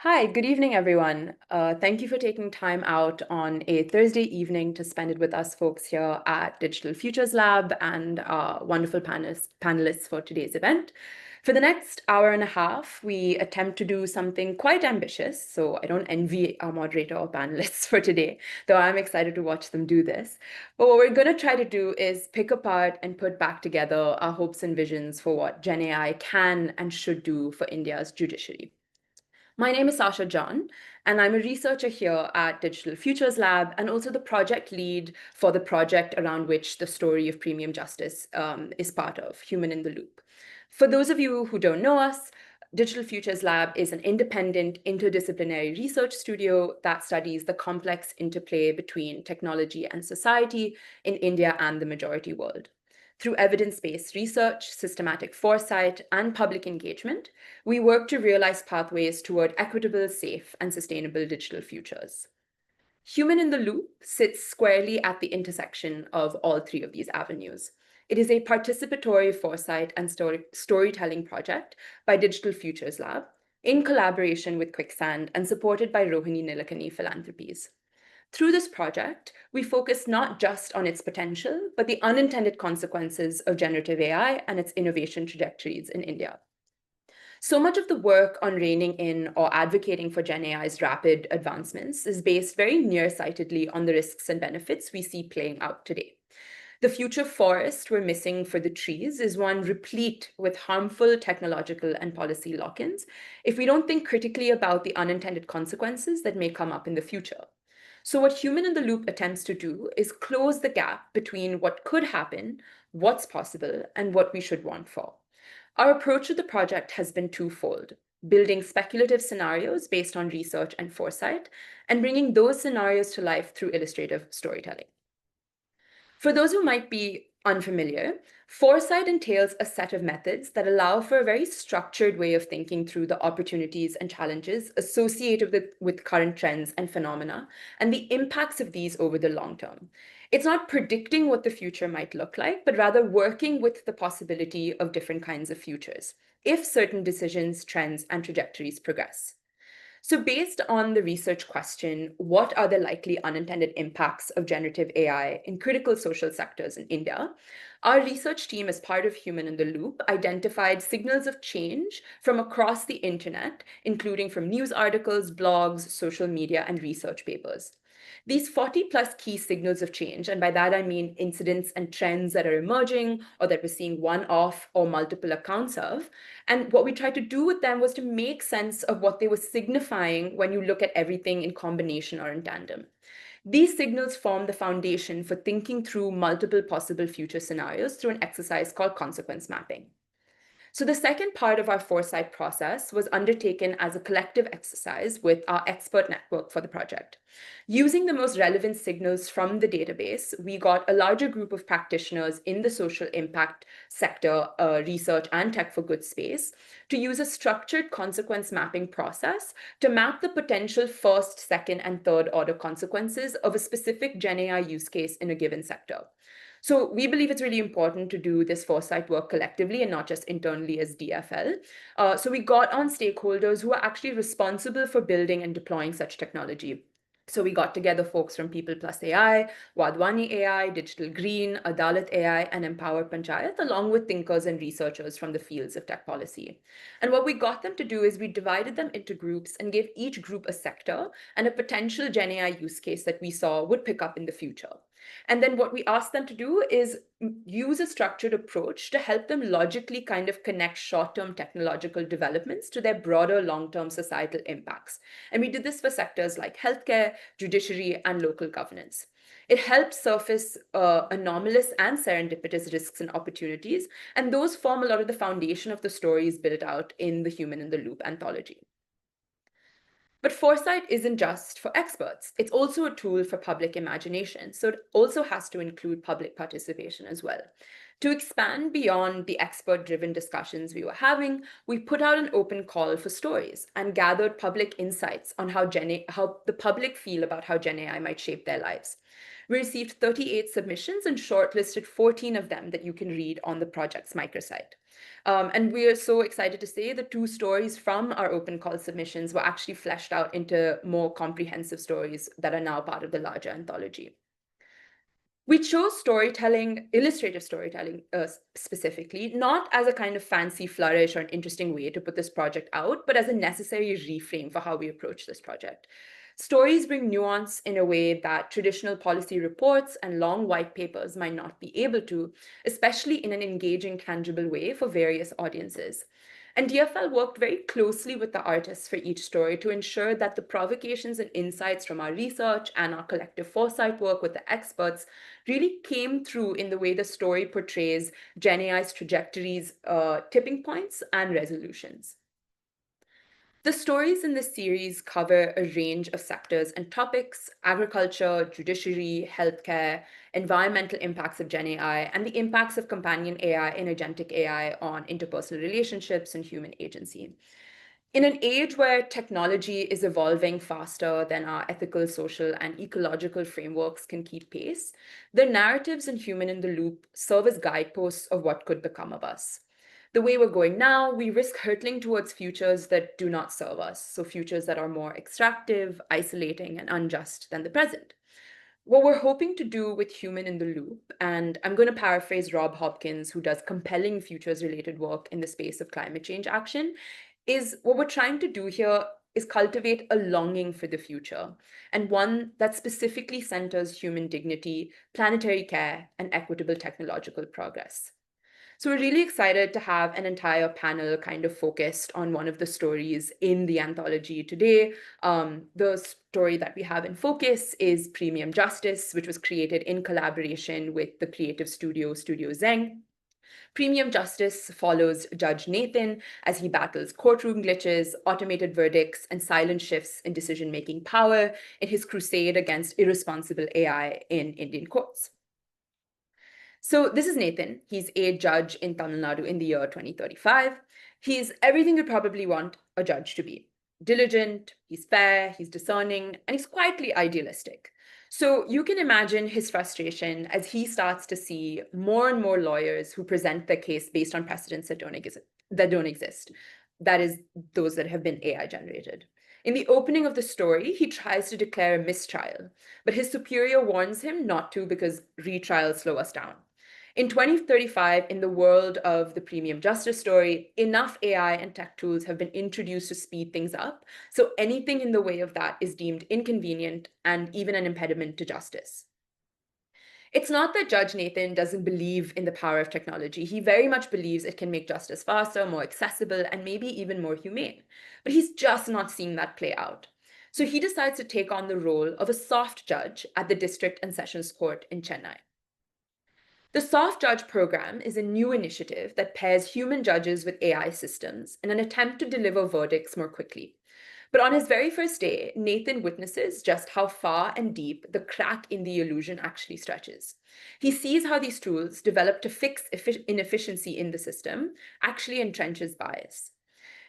Hi, good evening, everyone. Thank you for taking time out on a Thursday evening to spend it with us folks here at Digital Futures Lab and our wonderful panelists for today's event. For the next hour and a half, we attempt to do something quite ambitious, so I don't envy our moderator or panelists for today, though I'm excited to watch them do this. But what we're going to try to do is pick apart and put back together our hopes and visions for what Gen AI can and should do for India's judiciary. My name is Sasha John, and I'm a researcher here at Digital Futures Lab and also the project lead for the project around which the story of premium justice is part of, Human in the Loop. For those of you who don't know us, Digital Futures Lab is an independent interdisciplinary research studio that studies the complex interplay between technology and society in India and the majority world. Through evidence-based research, systematic foresight, and public engagement, we work to realize pathways toward equitable, safe, and sustainable digital futures. Human in the Loop sits squarely at the intersection of all three of these avenues. It is a participatory foresight and storytelling project by Digital Futures Lab in collaboration with Quicksand and supported by Rohini Nilekani Philanthropies. Through this project, we focus not just on its potential, but the unintended consequences of generative AI and its innovation trajectories in India. So much of the work on reining in or advocating for Gen AI's rapid advancements is based very nearsightedly on the risks and benefits we see playing out today. The future forest we're missing for the trees is one replete with harmful technological and policy lock-ins if we don't think critically about the unintended consequences that may come up in the future. So what Human in the Loop attempts to do is close the gap between what could happen, what's possible, and what we should want for. Our approach to the project has been twofold: building speculative scenarios based on research and foresight, and bringing those scenarios to life through illustrative storytelling. For those who might be unfamiliar, foresight entails a set of methods that allow for a very structured way of thinking through the opportunities and challenges associated with current trends and phenomena and the impacts of these over the long term. It's not predicting what the future might look like, but rather working with the possibility of different kinds of futures if certain decisions, trends, and trajectories progress. So based on the research question, what are the likely unintended impacts of generative AI in critical social sectors in India? Our research team, as part of Human in the Loop, identified signals of change from across the internet, including from news articles, blogs, social media, and research papers. These 40 plus key signals of change, and by that I mean incidents and trends that are emerging or that we're seeing one-off or multiple accounts of. And what we tried to do with them was to make sense of what they were signifying when you look at everything in combination or in tandem. These signals form the foundation for thinking through multiple possible future scenarios through an exercise called consequence mapping. So the second part of our foresight process was undertaken as a collective exercise with our expert network for the project. Using the most relevant signals from the database, we got a larger group of practitioners in the social impact sector, research and tech for good space to use a structured consequence mapping process to map the potential first, second, and third order consequences of a specific Gen AI use case in a given sector. So we believe it's really important to do this foresight work collectively and not just internally as DFL. So we got on stakeholders who are actually responsible for building and deploying such technology. So we got together folks from People Plus AI, Wadwani AI, Digital Green, Adalat AI, and Empower Panchayat, along with thinkers and researchers from the fields of tech policy. And what we got them to do is we divided them into groups and gave each group a sector and a potential Gen AI use case that we saw would pick up in the future. And then what we asked them to do is use a structured approach to help them logically kind of connect short-term technological developments to their broader long-term societal impacts. And we did this for sectors like healthcare, judiciary, and local governance. It helped surface anomalous and serendipitous risks and opportunities, and those form a lot of the foundation of the stories built out in the Human in the Loop anthology. But foresight isn't just for experts. It's also a tool for public imagination. So it also has to include public participation as well. To expand beyond the expert-driven discussions we were having, we put out an open call for stories and gathered public insights on how the public feel about how Gen AI might shape their lives. We received 38 submissions and shortlisted 14 of them that you can read on the project's microsite. And we are so excited to say the two stories from our open call submissions were actually fleshed out into more comprehensive stories that are now part of the larger anthology. We chose storytelling, illustrative storytelling specifically, not as a kind of fancy flourish or an interesting way to put this project out, but as a necessary reframe for how we approach this project. Stories bring nuance in a way that traditional policy reports and long white papers might not be able to, especially in an engaging, tangible way for various audiences. And DFL worked very closely with the artists for each story to ensure that the provocations and insights from our research and our collective foresight work with the experts really came through in the way the story portrays Gen AI's trajectories, tipping points, and resolutions. The stories in this series cover a range of sectors and topics: agriculture, judiciary, healthcare, environmental impacts of Gen AI, and the impacts of companion AI and agentic AI on interpersonal relationships and human agency. In an age where technology is evolving faster than our ethical, social, and ecological frameworks can keep pace, the narratives in Human in the Loop serve as guideposts of what could become of us. The way we're going now, we risk hurtling towards futures that do not serve us, so futures that are more extractive, isolating, and unjust than the present. What we're hoping to do with Human in the Loop, and I'm going to paraphrase Rob Hopkins, who does compelling futures related work in the space of climate change action, is what we're trying to do here is cultivate a longing for the future, and one that specifically centers human dignity, planetary care, and equitable technological progress. So we're really excited to have an entire panel kind of focused on one of the stories in the anthology today. The story that we have in focus is Premium Justice, which was created in collaboration with the creative studio Zeng. Premium Justice follows Judge Nathan as he battles courtroom glitches, automated verdicts, and silent shifts in decision-making power in his crusade against irresponsible AI in Indian courts. So this is Nathan. He's a judge in Tamil Nadu in the year 2035. He's everything you'd probably want a judge to be: diligent, he's fair, he's discerning, and he's quietly idealistic. So you can imagine his frustration as he starts to see more and more lawyers who present their case based on precedents that don't exist. That is, those that have been AI generated. In the opening of the story, he tries to declare a mistrial, but his superior warns him not to because retrials slow us down. In 2035, in the world of the Premium Justice story, enough AI and tech tools have been introduced to speed things up, so anything in the way of that is deemed inconvenient and even an impediment to justice. It's not that Judge Nathan doesn't believe in the power of technology. He very much believes it can make justice faster, more accessible, and maybe even more humane. But he's just not seeing that play out. So he decides to take on the role of a soft judge at the District and Sessions Court in Chennai. The Soft Judge program is a new initiative that pairs human judges with AI systems in an attempt to deliver verdicts more quickly. But on his very first day, Nathan witnesses just how far and deep the crack in the illusion actually stretches. He sees how these tools, developed to fix inefficiency in the system, actually entrenches bias.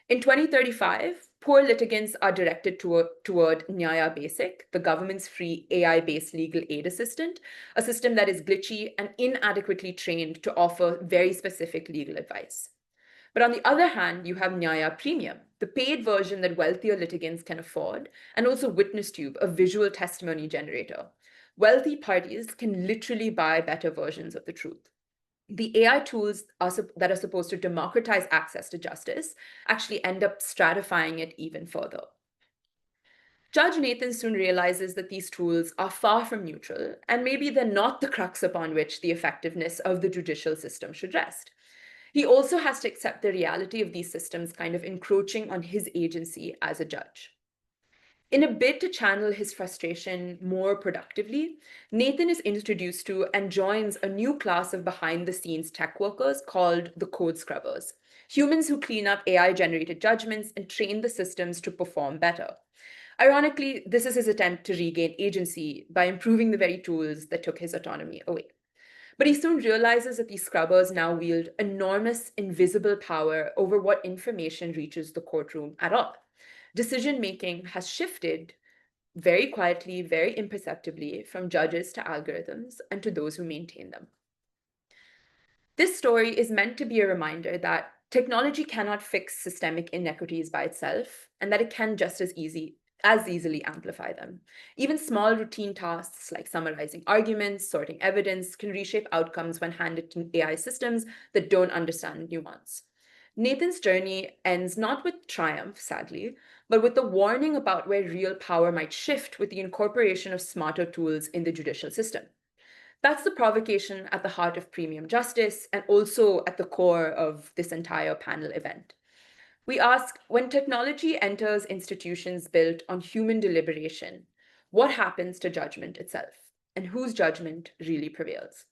In 2035, poor litigants are directed toward Nyaya Basic, the government's free AI-based legal aid assistant, a system that is glitchy and inadequately trained to offer very specific legal advice. But on the other hand, you have Nyaya Premium, the paid version that wealthier litigants can afford, and also WitnessTube, a visual testimony generator. Wealthy parties can literally buy better versions of the truth. The AI tools that are supposed to democratize access to justice actually end up stratifying it even further. Judge Nathan soon realizes that these tools are far from neutral, and maybe they're not the crux upon which the effectiveness of the judicial system should rest. He also has to accept the reality of these systems kind of encroaching on his agency as a judge. In a bid to channel his frustration more productively, Nathan is introduced to and joins a new class of behind-the-scenes tech workers called the code scrubbers, humans who clean up AI-generated judgments and train the systems to perform better. Ironically, this is his attempt to regain agency by improving the very tools that took his autonomy away. But he soon realizes that these scrubbers now wield enormous invisible power over what information reaches the courtroom at all. Decision-making has shifted very quietly, very imperceptibly from judges to algorithms and to those who maintain them. This story is meant to be a reminder that technology cannot fix systemic inequities by itself, and that it can just as easily amplify them. Even small routine tasks like summarizing arguments, sorting evidence, can reshape outcomes when handed to AI systems that don't understand nuance. Nathan's journey ends not with triumph, sadly, but with the warning about where real power might shift with the incorporation of smarter tools in the judicial system. That's the provocation at the heart of premium justice and also at the core of this entire panel event. We ask, when technology enters institutions built on human deliberation, what happens to judgment itself? And whose judgment really prevails?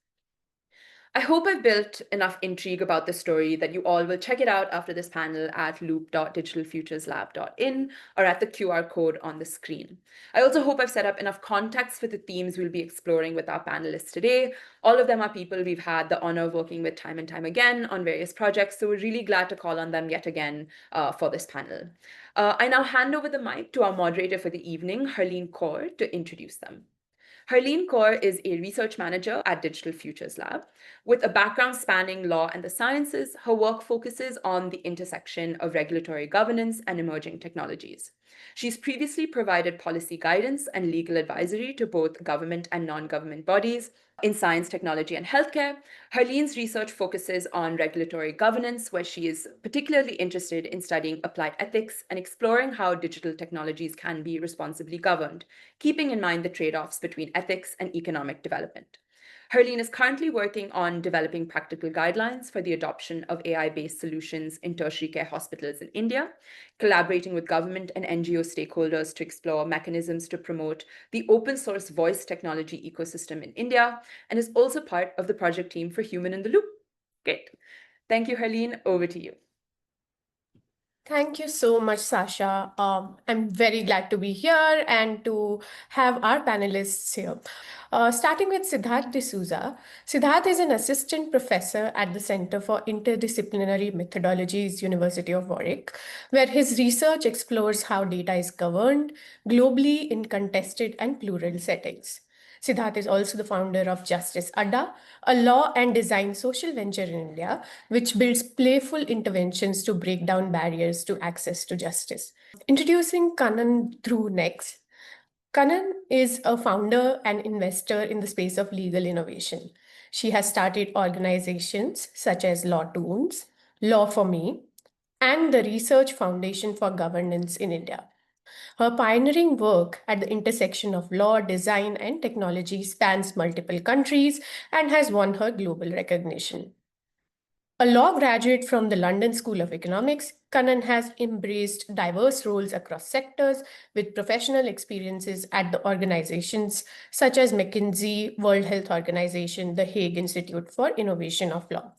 I hope I've built enough intrigue about this story that you all will check it out after this panel at loop.digitalfutureslab.in or at the QR code on the screen. I also hope I've set up enough context for the themes we'll be exploring with our panelists today. All of them are people we've had the honor of working with time and time again on various projects, so we're really glad to call on them yet again for this panel. I now hand over the mic to our moderator for the evening, Harleen Kaur, to introduce them. Harleen Kaur is a research manager at Digital Futures Lab. With a background spanning law and the sciences, her work focuses on the intersection of regulatory governance and emerging technologies. She's previously provided policy guidance and legal advisory to both government and non-government bodies in science, technology, and healthcare. Harleen's research focuses on regulatory governance, where she is particularly interested in studying applied ethics and exploring how digital technologies can be responsibly governed, keeping in mind the trade-offs between ethics and economic development. Harleen is currently working on developing practical guidelines for the adoption of AI-based solutions in tertiary care hospitals in India, collaborating with government and NGO stakeholders to explore mechanisms to promote the open source voice technology ecosystem in India, and is also part of the project team for Human in the Loop. Great. Thank you, Harleen. Over to you. Thank you so much, Sasha. I'm very glad to be here and to have our panelists here. Starting with Siddharth D'Souza. Siddharth is an assistant professor at the Center for Interdisciplinary Methodologies, University of Warwick, where his research explores how data is governed globally in contested and plural settings. Siddharth is also the founder of Justice Adda, a law and design social venture in India, which builds playful interventions to break down barriers to access to justice. Introducing Kannan Dhruv next. Kannan is a founder and investor in the space of legal innovation. She has started organizations such as Law Toons, Law for Me, and the Research Foundation for Governance in India. Her pioneering work at the intersection of law, design, and technology spans multiple countries and has won her global recognition. A law graduate from the London School of Economics, Kannan has embraced diverse roles across sectors with professional experiences at the organizations such as McKinsey, World Health Organization, the Hague Institute for Innovation of Law.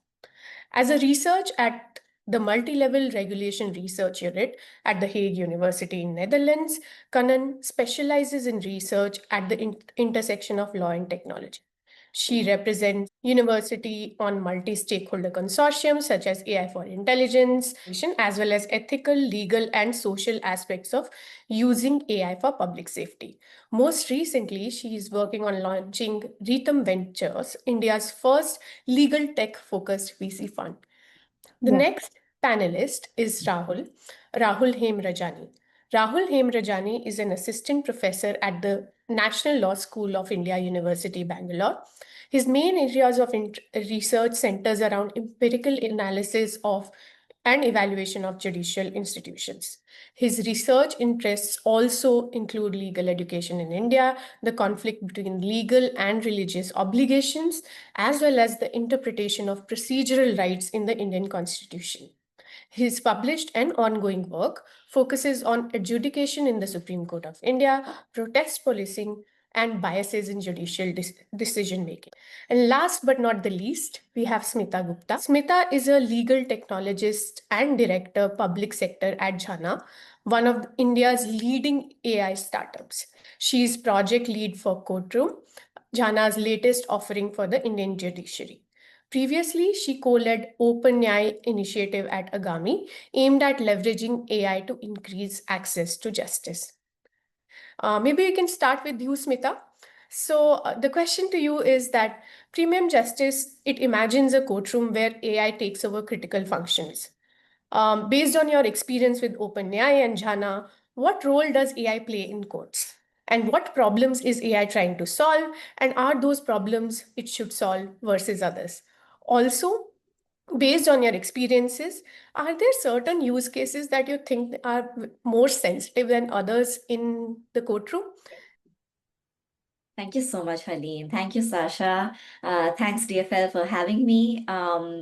As a research at the Multi-Level Regulation Research Unit at the Hague University in Netherlands, Kannan specializes in research at the intersection of law and technology. She represents university on multi-stakeholder consortiums such as AI for Intelligence, as well as ethical, legal, and social aspects of using AI for public safety. Most recently, she is working on launching Rhythm Ventures, India's first legal tech-focused VC fund. The next panelist is Rahul Hemrajani. Rahul Hemrajani is an assistant professor at the National Law School of India, University, Bangalore. His main areas of research centers around empirical analysis of and evaluation of judicial institutions. His research interests also include legal education in India, the conflict between legal and religious obligations, as well as the interpretation of procedural rights in the Indian Constitution. His published and ongoing work focuses on adjudication in the Supreme Court of India, protest policing, and biases in judicial decision making. And last but not the least, we have Smita Gupta. Smita is a legal technologist and director public sector at Jhana, one of India's leading AI startups. She is project lead for Courtroom, Jhana's latest offering for the Indian judiciary. Previously, she co-led OpenAI initiative at Agami, aimed at leveraging AI to increase access to justice. Maybe we can start with you, Smita. So the question to you is that premium justice, it imagines a courtroom where AI takes over critical functions. Based on your experience with OpenAI and Jhana, what role does AI play in courts? And what problems is AI trying to solve? And are those problems it should solve versus others? Also, based on your experiences, are there certain use cases that you think are more sensitive than others in the courtroom? Thank you so much, Haleen. Thank you, Sasha. Thanks, DFL, for having me.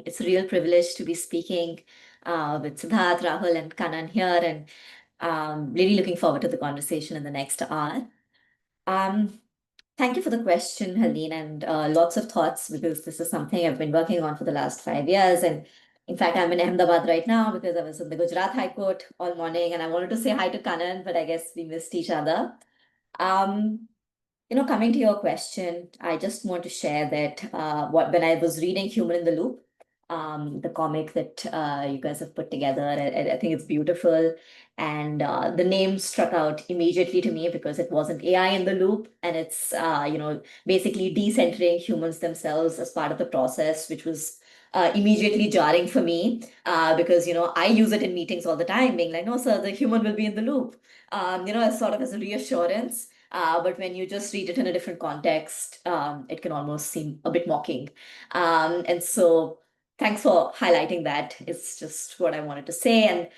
It's a real privilege to be speaking with Siddharth, Rahul, and Kanan here, and really looking forward to the conversation in the next hour. Thank you for the question, Haleen, and lots of thoughts because this is something I've been working on for the last 5 years. And in fact, I'm in Ahmedabad right now because I was in the Gujarat High Court all morning, and I wanted to say hi to Kanan, but I guess we missed each other. Um, Coming to your question, I just want to share that when I was reading Human in the Loop, the comic that you guys have put together, I think it's beautiful. And the name struck out immediately to me because it wasn't AI in the loop, and it's basically decentering humans themselves as part of the process, which was immediately jarring for me because I use it in meetings all the time, being like, no, sir, the human will be in the loop. As sort of as a reassurance. But when you just read it in a different context, it can almost seem a bit mocking. And so thanks for highlighting that. It's just what I wanted to say. And,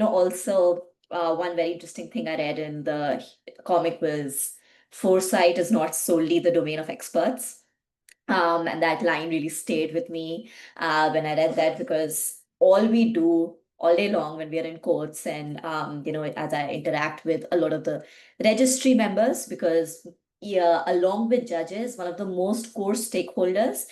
also one very interesting thing I read in the comic was foresight is not solely the domain of experts. And that line really stayed with me when I read that because all we do all day long when we are in courts and as I interact with a lot of the registry members because yeah, along with judges, one of the most core stakeholders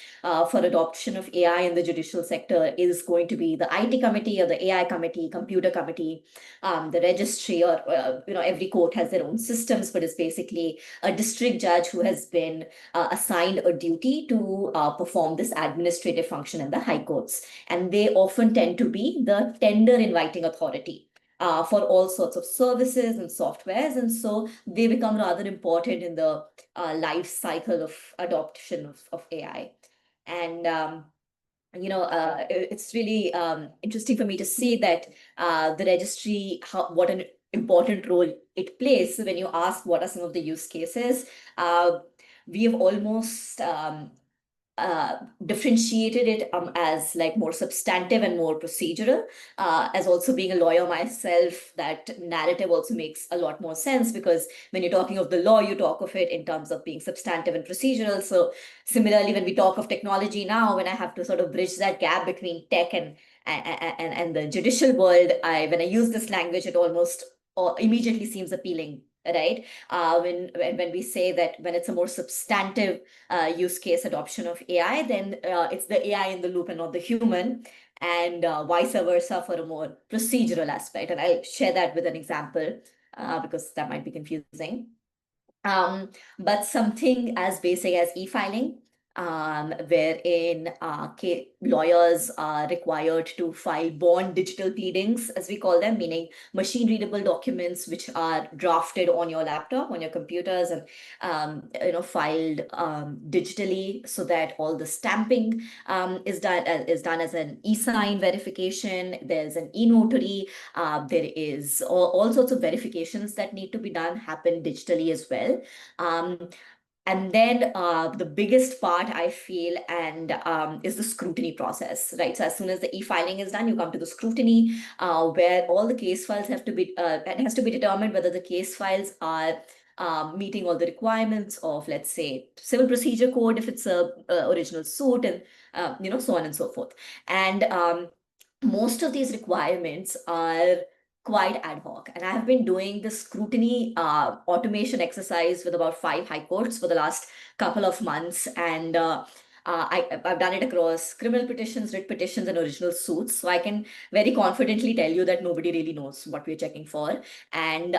for adoption of AI in the judicial sector is going to be the IT committee or the AI committee, computer committee, the registry, or every court has their own systems, but it's basically a district judge who has been assigned a duty to perform this administrative function in the high courts. And they often tend to be the tender inviting authority for all sorts of services and softwares. And so they become rather important in the life cycle of adoption of AI. And it's really interesting for me to see that the registry, what an important role it plays. So when you ask what are some of the use cases, we have almost differentiated it as like more substantive and more procedural. As also being a lawyer myself, that narrative also makes a lot more sense because when you're talking of the law, you talk of it in terms of being substantive and procedural. So similarly, when we talk of technology now, when I have to sort of bridge that gap between tech and the judicial world, when I use this language, it almost immediately seems appealing, right? When we say that when it's a more substantive use case adoption of AI, then it's the AI in the loop and not the human, and vice versa for a more procedural aspect. And I'll share that with an example because that might be confusing. But something as basic as e-filing, wherein lawyers are required to file bond digital pleadings, as we call them, meaning machine readable documents which are drafted on your laptop, on your computers, and filed digitally, so that all the stamping is done as an e-sign verification. There's an e-notary. There is all sorts of verifications that need to be done happen digitally as well. And then the biggest part I feel is the scrutiny process, right? So as soon as the e-filing is done, you come to the scrutiny where all the case files have to be, it has to be determined whether the case files are meeting all the requirements of, let's say, civil procedure code, if it's a original suit, and so on and so forth. And most of these requirements are quite ad hoc. And I have been doing this scrutiny automation exercise with about 5 high courts for the last couple of months. And I've done it across criminal petitions, writ petitions, and original suits. So I can very confidently tell you that nobody really knows what we're checking for. And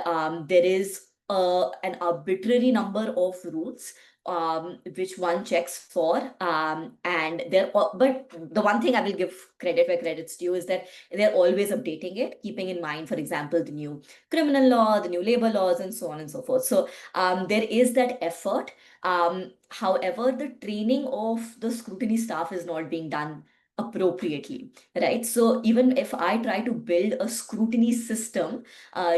there is an arbitrary number of rules which one checks for. And but the one thing I will give credit where credit's due is that they're always updating it, keeping in mind, for example, the new criminal law, the new labor laws, and so on and so forth. So there is that effort. However, the training of the scrutiny staff is not being done appropriately, right? So even if I try to build a scrutiny system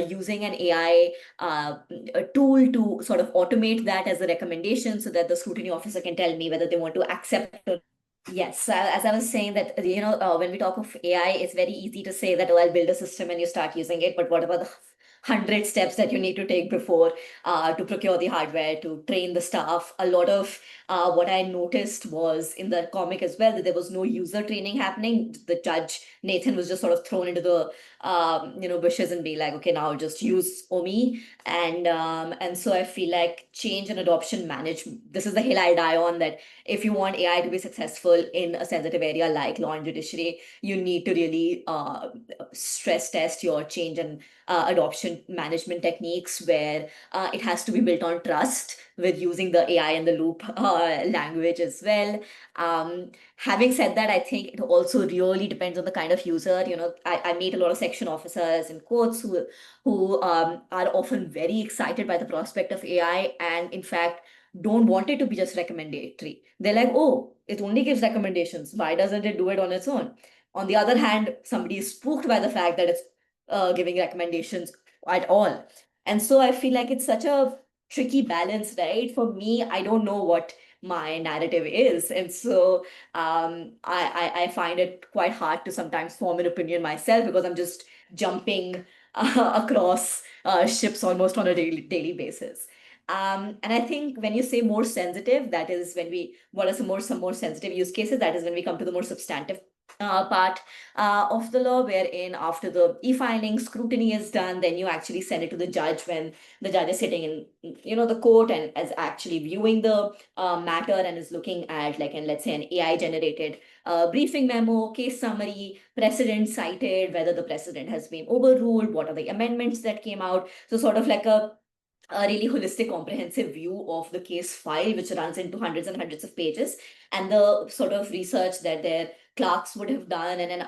using an AI a tool to sort of automate that as a recommendation so that the scrutiny officer can tell me whether they want to accept or yes, so as I was saying that, when we talk of AI, it's very easy to say that, oh, I'll build a system and you start using it. But what about the 100 steps that you need to take before to procure the hardware, to train the staff? A lot of what I noticed was in the comic as well that there was no user training happening. The judge, Nathan, was just sort of thrown into the bushes and be like, okay, now just use OMI. And so I feel like change and adoption management, this is the hill I die on, that if you want AI to be successful in a sensitive area like law and judiciary, you need to really stress test your change and adoption management techniques where it has to be built on trust with using the AI in the loop language as well. Having said that, I think it also really depends on the kind of user. I meet a lot of section officers in courts who are often very excited by the prospect of AI and in fact don't want it to be just recommendatory. They're like, oh, it only gives recommendations. Why doesn't it do it on its own? On the other hand, somebody is spooked by the fact that it's giving recommendations at all. And so I feel like it's such a tricky balance, right? For me, I don't know what my narrative is. And so I find it quite hard to sometimes form an opinion myself because I'm just jumping across ships almost on a daily basis. And I think when you say more sensitive, that is when what are some more sensitive use cases? That is when we come to the more substantive part of the law, wherein after the e-filing scrutiny is done, then you actually send it to the judge when the judge is sitting in the court and is actually viewing the matter and is looking at let's say an AI generated briefing memo, case summary, precedent cited, whether the precedent has been overruled, what are the amendments that came out. So sort of like a really holistic, comprehensive view of the case file, which runs into hundreds and hundreds of pages, and the sort of research that their clerks would have done in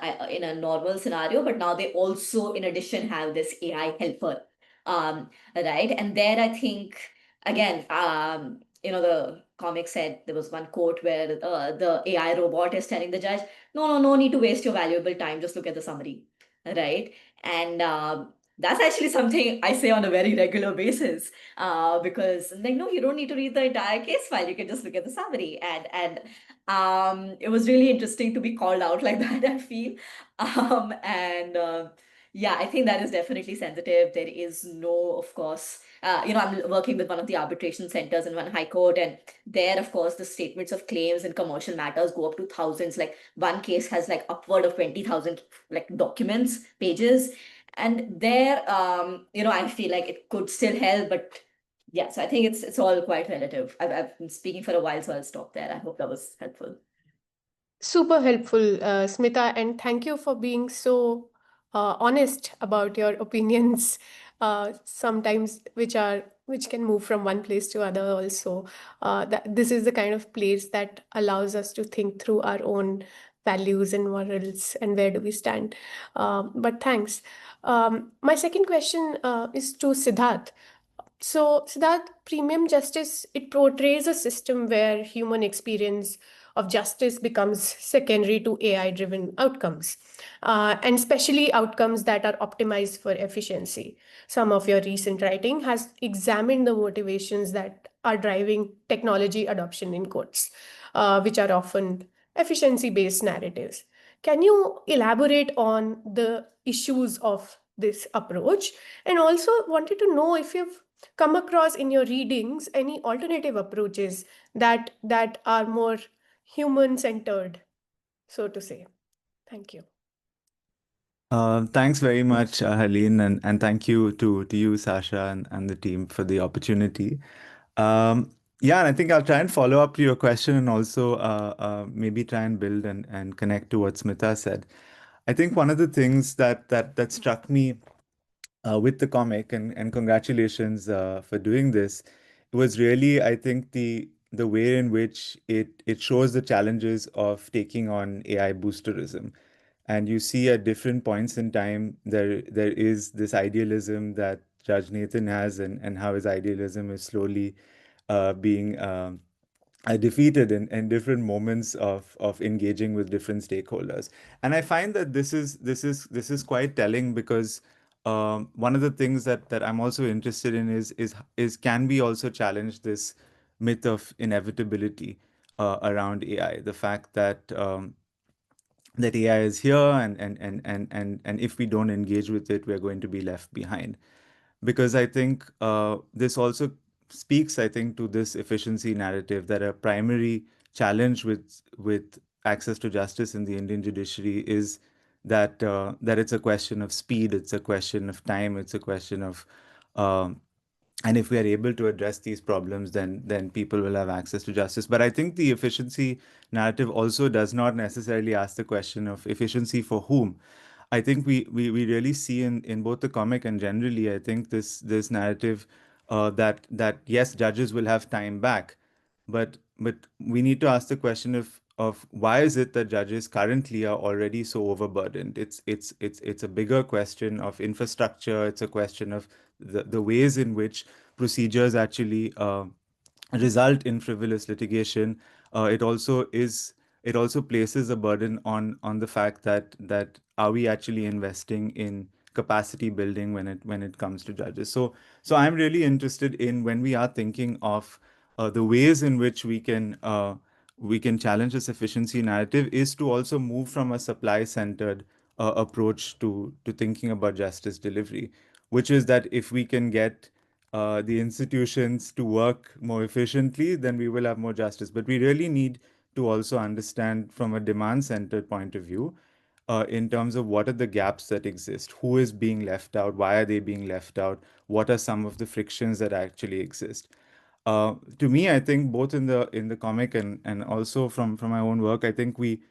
a normal scenario. But now they also, in addition, have this AI helper, right? And there, I think, again, the comic said there was one quote where the AI robot is telling the judge, no need to waste your valuable time. Just look at the summary, right? And that's actually something I say on a very regular basis because no, you don't need to read the entire case file. You can just look at the summary. And it was really interesting to be called out like that, I feel. And yeah, I think that is definitely sensitive. There is no, of course, I'm working with one of the arbitration centers in one high court, and there, of course, the statements of claims in commercial matters go up to thousands. Like one case has upward of 20,000 documents, pages. And there, I feel like it could still help, but yeah, so I think it's all quite relative. I've been speaking for a while, so I'll stop there. I hope that was helpful. Super helpful, Smita, and thank you for being so honest about your opinions, sometimes which can move from one place to other. Also, that this is the kind of place that allows us to think through our own values and morals and where do we stand. But thanks. My second question is to Siddharth. So, Siddharth, premium justice, it portrays a system where human experience of justice becomes secondary to AI-driven outcomes, and especially outcomes that are optimized for efficiency. Some of your recent writing has examined the motivations that are driving technology adoption in courts, which are often efficiency-based narratives. Can you elaborate on the issues of this approach? And also wanted to know if you've come across in your readings any alternative approaches that are more human centered, so to say. Thank you. Thanks very much, Helene, and thank you to you, Sasha, and the team for the opportunity. Yeah, and I think I'll try and follow up to your question and also maybe try and build and connect to what Smita said. I think one of the things that struck me with the comic, and congratulations for doing this, was really, I think, the the way in which it shows the challenges of taking on AI boosterism. And you see at different points in time, there is this idealism that Judge Nathan has, and how his idealism is slowly being defeated in different moments of engaging with different stakeholders. And I find that this is quite telling, because one of the things that I'm also interested in is can we also challenge this myth of inevitability around AI? The fact that AI is here, and if we don't engage with it, we're going to be left behind. Because I think this also speaks, I think, to this efficiency narrative, that a primary challenge with access to justice in the Indian judiciary is that it's a question of speed, it's a question of time, it's a question of um, and if we are able to address these problems, then people will have access to justice. But I think the efficiency narrative also does not necessarily ask the question of efficiency for whom. I think we really see in both the comic and generally, I think this narrative that yes, judges will have time back, but we need to ask the question of why is it that judges currently are already so overburdened? It's a bigger question of infrastructure. It's a question of the ways in which procedures actually result in frivolous litigation. It also places a burden on the fact that are we actually investing in capacity building when it comes to judges. So I'm really interested in, when we are thinking of the ways in which we can challenge this efficiency narrative, is to also move from a supply centered approach to thinking about justice delivery, which is that if we can get the institutions to work more efficiently, then we will have more justice. But we really need to also understand from a demand centered point of view, in terms of what are the gaps that exist, who is being left out, why are they being left out, what are some of the frictions that actually exist. To me, I think both in the comic and also from my own work, I think we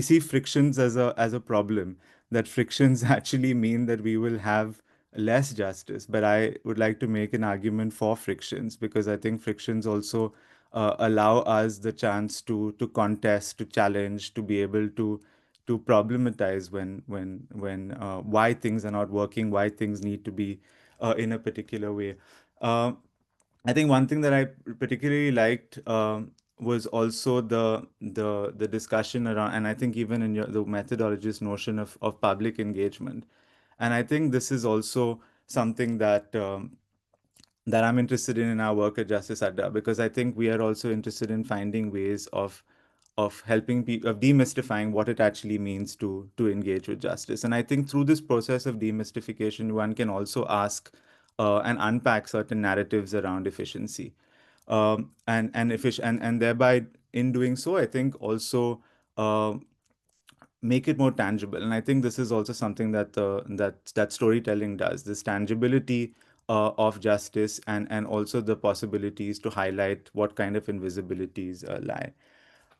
see frictions as a problem. That frictions actually mean that we will have less justice. But I would like to make an argument for frictions, because I think frictions also allow us the chance to contest, to challenge, to be able to problematize when why things are not working, why things need to be in a particular way. Uh, I think one thing that I particularly liked was also the discussion around, and I think even in the methodologist notion of public engagement. And I think this is also something that I'm interested in our work at Justice Adda, because I think we are also interested in finding ways of helping people, of demystifying what it actually means to engage with justice. And I think through this process of demystification, one can also ask and unpack certain narratives around efficiency, and thereby in doing so, I think also uh, make it more tangible. And I think this is also something that storytelling does, this tangibility of justice, and also the possibilities to highlight what kind of invisibilities lie.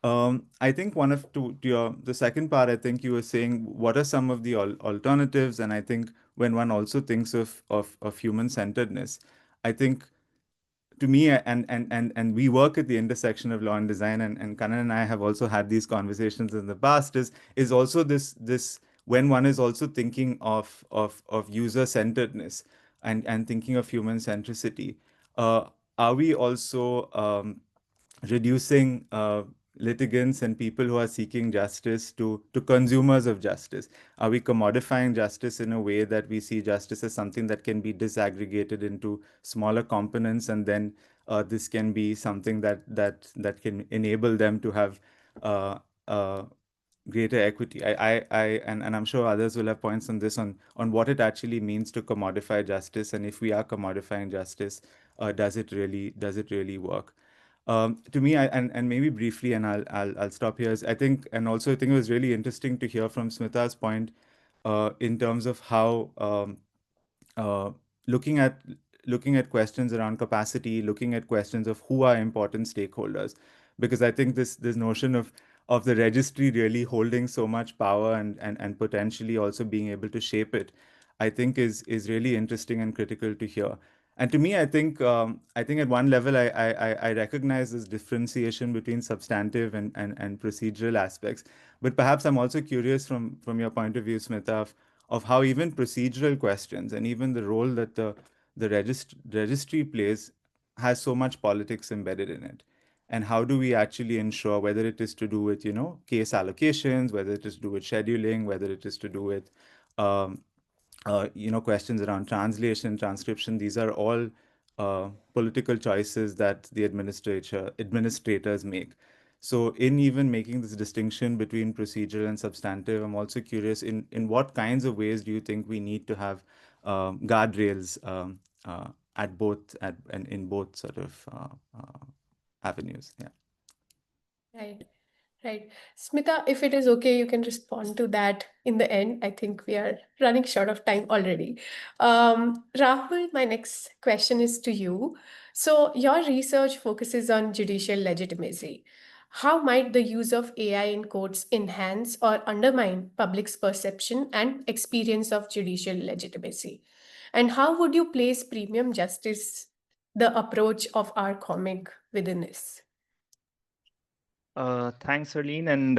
I think one of to your the second part, I think you were saying what are some of the alternatives, and I think when one also thinks of human centeredness, I think to me, and we work at the intersection of law and design, and Kanan and I have also had these conversations in the past, is also this when one is also thinking of user centeredness and thinking of human centricity, uh, are we also reducing litigants and people who are seeking justice to consumers of justice? Are we commodifying justice in a way that we see justice as something that can be disaggregated into smaller components, and then this can be something that can enable them to have uh, uh, greater equity? And I'm sure others will have points on this, on what it actually means to commodify justice, and if we are commodifying justice, does it really work? To me, and maybe briefly, and I'll stop here. I think, and also I think it was really interesting to hear from Smita's point in terms of how uh, looking at looking at questions around capacity, looking at questions of who are important stakeholders, because I think this notion of the registry really holding so much power and potentially also being able to shape it, I think is really interesting and critical to hear. And to me, I think at one level, I recognize this differentiation between substantive and procedural aspects. But perhaps I'm also curious from your point of view, Smita, of how even procedural questions and even the role that the registry plays has so much politics embedded in it. And how do we actually ensure, whether it is to do with, case allocations, whether it is to do with scheduling, whether it is to do with um, questions around translation, transcription. These are all political choices that the administrators make. So in even making this distinction between procedural and substantive, I'm also curious in what kinds of ways do you think we need to have guardrails at both and in both sort of avenues? Yeah. Right. Right. Smita, if it is okay, you can respond to that in the end. I think we are running short of time already. Rahul, my next question is to you. So, your research focuses on judicial legitimacy. How might the use of AI in courts enhance or undermine public's perception and experience of judicial legitimacy? And how would you place premium justice, the approach of our comic, within this? Thanks, Arlene, and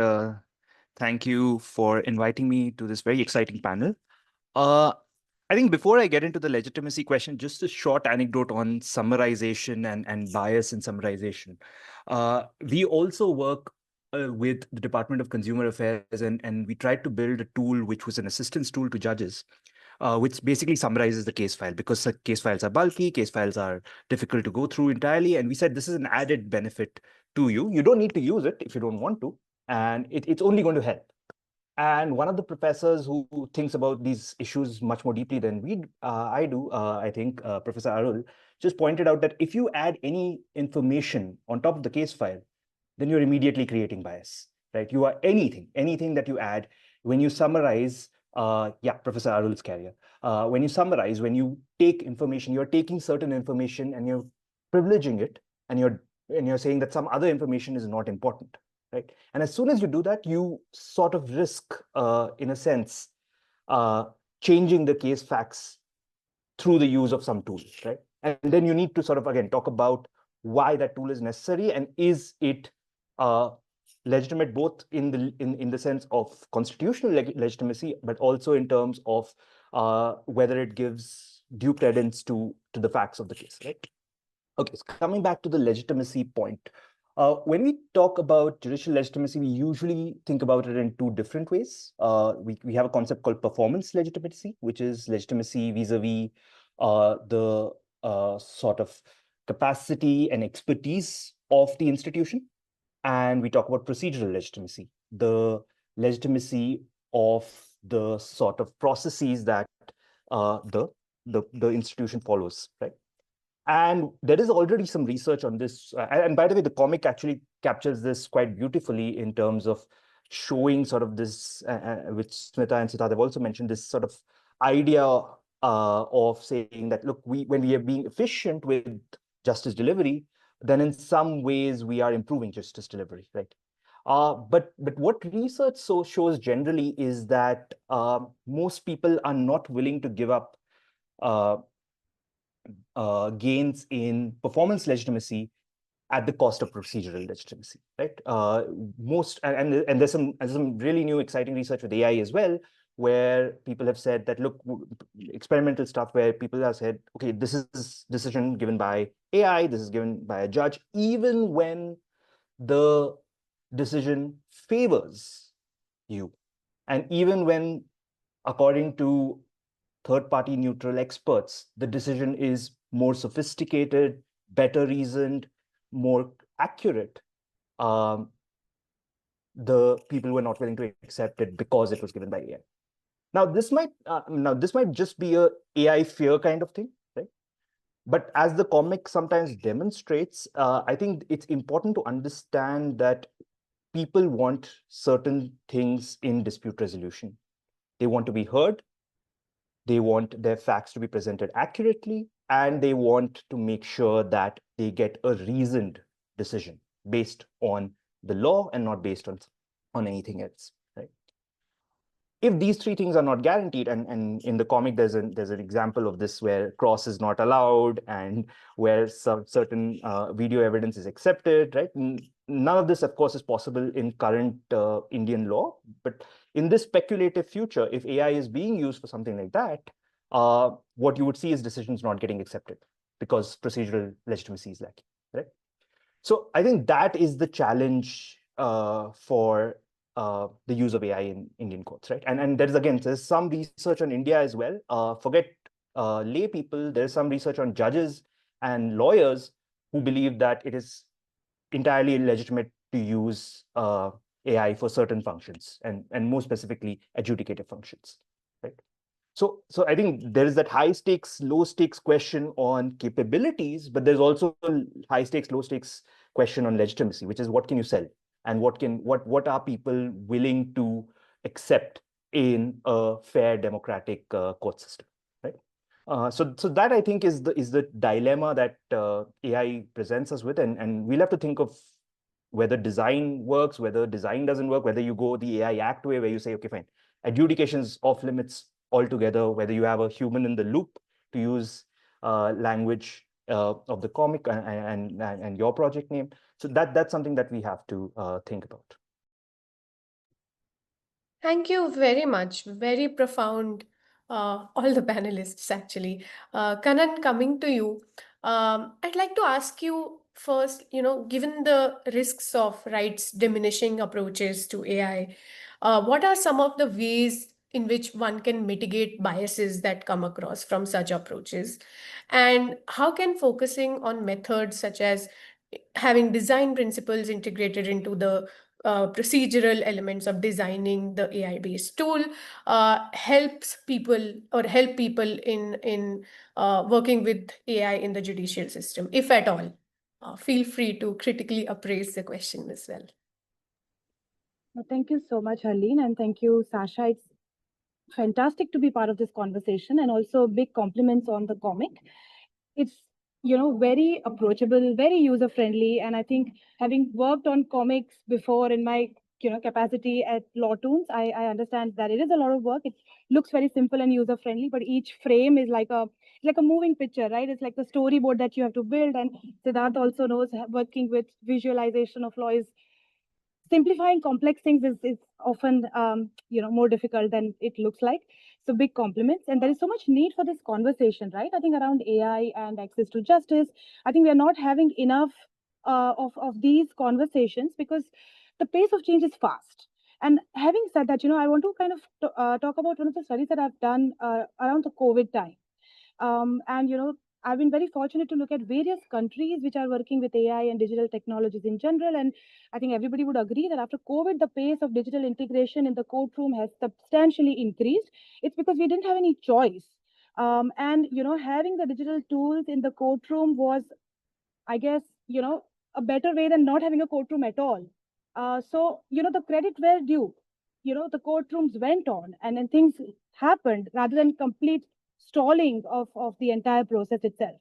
thank you for inviting me to this very exciting panel. Uh, I think before I get into the legitimacy question, just a short anecdote on summarization and bias in summarization. We also work with the Department of Consumer Affairs, and we tried to build a tool which was an assistance tool to judges, which basically summarizes the case file, because the case files are bulky, case files are difficult to go through entirely. And we said this is an added benefit to you. You don't need to use it if you don't want to, and it's only going to help. And one of the professors who thinks about these issues much more deeply than I do, I think, Professor Arul, just pointed out that if you add any information on top of the case file, then you're immediately creating bias, right? You are anything that you add, when you summarize, Professor Arul's carrier. When you summarize, when you take information, you're taking certain information and you're privileging it, and you're saying that some other information is not important, right? And as soon as you do that, you sort of risk, in a sense, changing the case facts through the use of some tool, right? And then you need to sort of, again, talk about why that tool is necessary, and is it legitimate, both in the sense of constitutional legitimacy, but also in terms of whether it gives due credence to the facts of the case, right? Okay, so coming back to the legitimacy point, when we talk about judicial legitimacy, we usually think about it in two different ways. We have a concept called performance legitimacy, which is legitimacy vis-a-vis the sort of capacity and expertise of the institution. And we talk about procedural legitimacy, the legitimacy of the sort of processes that the institution follows, right? And there is already some research on this. And by the way, the comic actually captures this quite beautifully in terms of showing sort of this, which Smita and Siddharth have also mentioned, this sort of idea of saying that, look, when we are being efficient with justice delivery, then in some ways we are improving justice delivery, right? But what research shows generally is that most people are not willing to give up gains in performance legitimacy at the cost of procedural legitimacy, right? And there's some really new exciting research with AI as well, where people have said that, look, experimental stuff where people have said, okay, this is decision given by AI, this is given by a judge, even when the decision favors you, and even when, according to third-party neutral experts, the decision is more sophisticated, better reasoned, more accurate, the people were not willing to accept it because it was given by AI. Now this might just be a AI fear kind of thing, right? But as the comic sometimes demonstrates, I think it's important to understand that people want certain things in dispute resolution. They want to be heard, they want their facts to be presented accurately, and they want to make sure that they get a reasoned decision based on the law and not based on anything else, right? if these three things are not guaranteed, and in the comic there's an example of this where cross is not allowed and where some certain video evidence is accepted, right? None of this, of course, is possible in current Indian law. But in this speculative future, if AI is being used for something like that, what you would see is decisions not getting accepted because procedural legitimacy is lacking, right? So I think that is the challenge for the use of AI in Indian courts, right? And there's some research on India as well. Forget lay people, there's some research on judges and lawyers who believe that it is entirely illegitimate to use AI for certain functions, and more specifically adjudicative functions, right? So I think there is that high stakes, low stakes question on capabilities, but there's also a high stakes, low stakes question on legitimacy, which is what can you sell, and what are people willing to accept in a fair democratic court system, right? So that I think is the dilemma that AI presents us with, and we'll have to think of whether design works, whether design doesn't work, whether you go the AI Act way where you say, okay, fine, adjudication's off limits altogether, whether you have a human in the loop, to use language of the comic and your project name. So that's something that we have to think about. Thank you very much. Very profound, all the panelists actually. Kanan, coming to you, I'd like to ask you first, given the risks of rights diminishing approaches to AI, what are some of the ways in which one can mitigate biases that come across from such approaches? And how can focusing on methods such as having design principles integrated into the procedural elements of designing the AI-based tool help people in working with AI in the judicial system, if at all? Feel free to critically appraise the question as well. Thank you so much, Harleen, and thank you, Sasha. It's fantastic to be part of this conversation, and also big compliments on the comic. It's very approachable, very user friendly, and I think having worked on comics before in my capacity at Courtrooms, I understand that it is a lot of work. It looks very simple and user friendly, but each frame is like a moving picture, right? It's like the storyboard that you have to build. And Siddharth also knows working with visualization of law is simplifying complex things is often more difficult than it looks like. So big compliments. And there is so much need for this conversation, right? I think around AI and access to justice, I think we are not having enough of these conversations because the pace of change is fast. And having said that, I want to kind of talk about one of the studies that I've done around the COVID time. And I've been very fortunate to look at various countries which are working with AI and digital technologies in general. And I think everybody would agree that after COVID, the pace of digital integration in the courtroom has substantially increased. It's because we didn't have any choice. And having the digital tools in the courtroom was, I guess, a better way than not having a courtroom at all. So the credit were due. The courtrooms went on and then things happened rather than complete stalling of the entire process itself.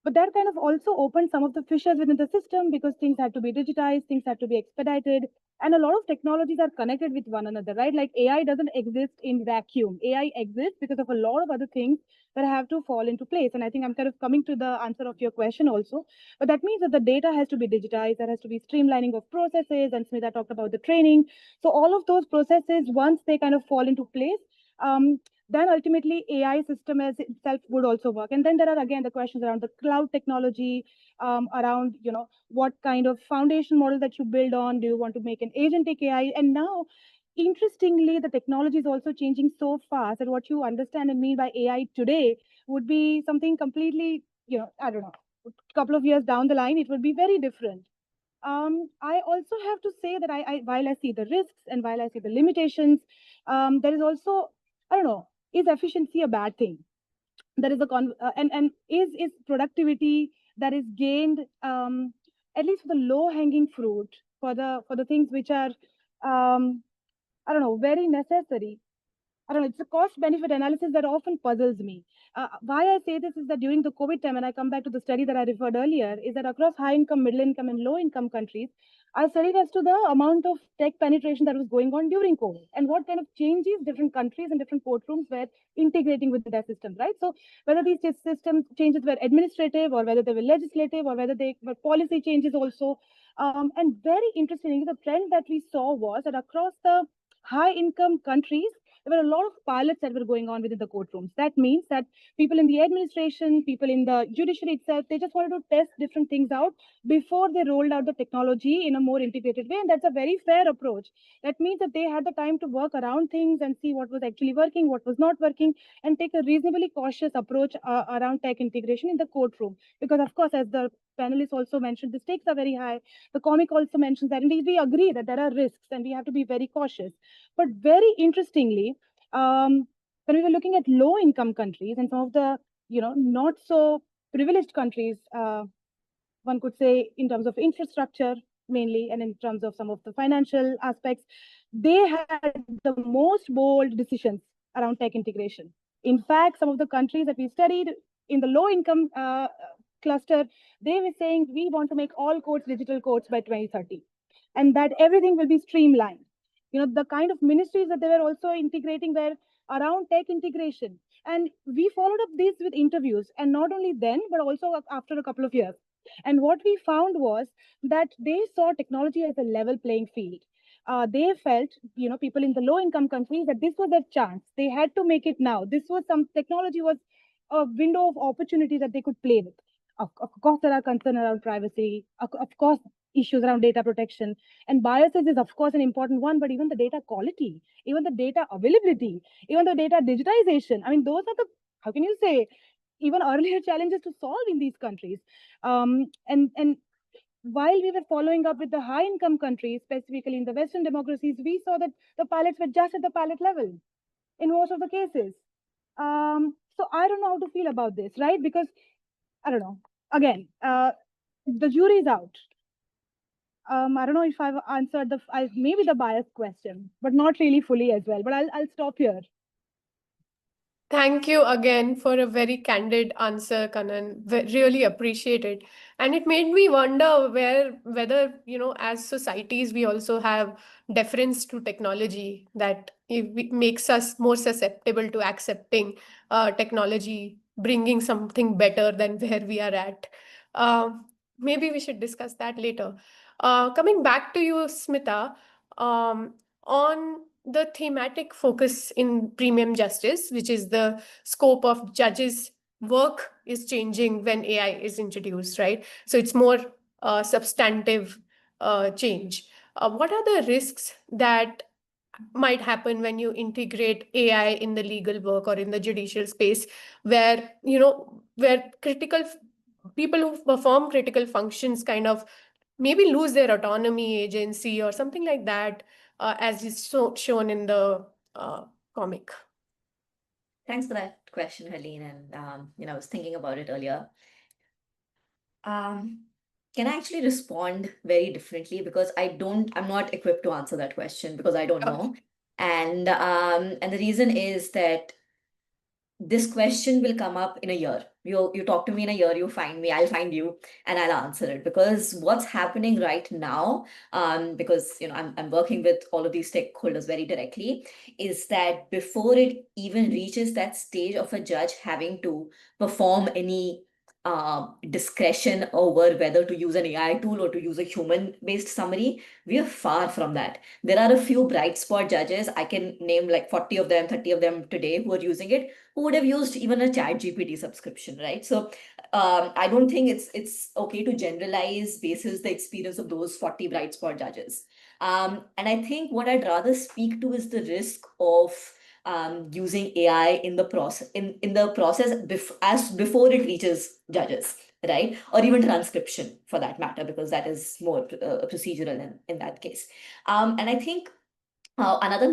But that kind of also opened some of the fissures within the system because things had to be digitized, things had to be expedited, and a lot of technologies are connected with one another, right? Like AI doesn't exist in vacuum. AI exists because of a lot of other things that have to fall into place. And I think I'm kind of coming to the answer of your question also. But that means that the data has to be digitized, there has to be streamlining of processes, and Smita talked about the training. So all of those processes, once they kind of fall into place, then ultimately AI system as itself would also work. And then there are again the questions around the cloud technology, around what kind of foundation model that you build on. Do you want to make an agentic AI? And now, interestingly, the technology is also changing so fast that what you understand and mean by AI today would be something completely, I don't know, a couple of years down the line, it would be very different. I also have to say that while I see the risks and while I see the limitations, there is also, I don't know, is efficiency a bad thing? There is and is productivity that is gained, at least for the low hanging fruit, for the things which are, I don't know, very necessary. I don't know, it's a cost benefit analysis that often puzzles me. Why I say this is that during the COVID time, and I come back to the study that I referred earlier, is that across high income, middle income, and low income countries, I studied as to the amount of tech penetration that was going on during COVID and what kind of changes different countries and different courtrooms were integrating with their systems, right? So whether these system changes were administrative or whether they were legislative or whether they were policy changes also. And very interestingly, the trend that we saw was that across the high income countries, there were a lot of pilots that were going on within the courtrooms. That means that people in the administration, people in the judiciary itself, they just wanted to test different things out before they rolled out the technology in a more integrated way. And that's a very fair approach. That means that they had the time to work around things and see what was actually working, what was not working, and take a reasonably cautious approach around tech integration in the courtroom. Because, of course, as the panelists also mentioned, the stakes are very high. The comic also mentions that, and we agree that there are risks and we have to be very cautious. But very interestingly, when we were looking at low income countries and some of the, not so privileged countries, one could say in terms of infrastructure mainly, and in terms of some of the financial aspects, they had the most bold decisions around tech integration. In fact, some of the countries that we studied in the low income cluster, they were saying we want to make all courts digital courts by 2030 and that everything will be streamlined. The kind of ministries that they were also integrating were around tech integration. And we followed up this with interviews, and not only then, but also after a couple of years. And what we found was that they saw technology as a level playing field. They felt, people in the low income countries, that this was their chance. They had to make it now. This was technology was a window of opportunity that they could play with. Of course, there are concerns around privacy. Of course, issues around data protection. And biases is, of course, an important one, but even the data quality, even the data availability, even the data digitization. I mean, those are the, how can you say, even earlier challenges to solve in these countries. And while we were following up with the high income countries, specifically in the Western democracies, we saw that the pilots were just at the pilot level in most of the cases. So I don't know how to feel about this, right? Because I don't know. Again, the jury is out. I don't know if I've answered maybe the bias question, but not really fully as well. But I'll stop here. Thank you again for a very candid answer, Kanan. Really appreciate it. And it made me wonder whether, as societies, we also have deference to technology that it makes us more susceptible to accepting technology, bringing something better than where we are at. Maybe we should discuss that later. Coming back to you, Smita, on the thematic focus in premium justice, which is the scope of judges' work is changing when AI is introduced, right? So it's more substantive change. What are the risks that might happen when you integrate AI in the legal work or in the judicial space, where critical people who perform critical functions kind of maybe lose their autonomy, agency, or something like that, as is shown in the comic? Thanks for that question, Helene. And I was thinking about it earlier. Can I actually respond very differently, because I'm not equipped to answer that question because I don't know. And the reason is that this question will come up in a year. You talk to me in a year, you find me, I'll find you, and I'll answer it. Because what's happening right now, because I'm working with all of these stakeholders very directly, is that before it even reaches that stage of a judge having to perform any discretion over whether to use an AI tool or to use a human-based summary, we are far from that. There are a few bright spot judges. I can name like 40 of them, 30 of them today who are using it, who would have used even a ChatGPT subscription, right? So I don't think it's okay to generalize basis the experience of those 40 bright spot judges. And I think what I'd rather speak to is the risk of using AI in the process before it reaches judges, right? Or even transcription for that matter, because that is more procedural in that case. And I think Another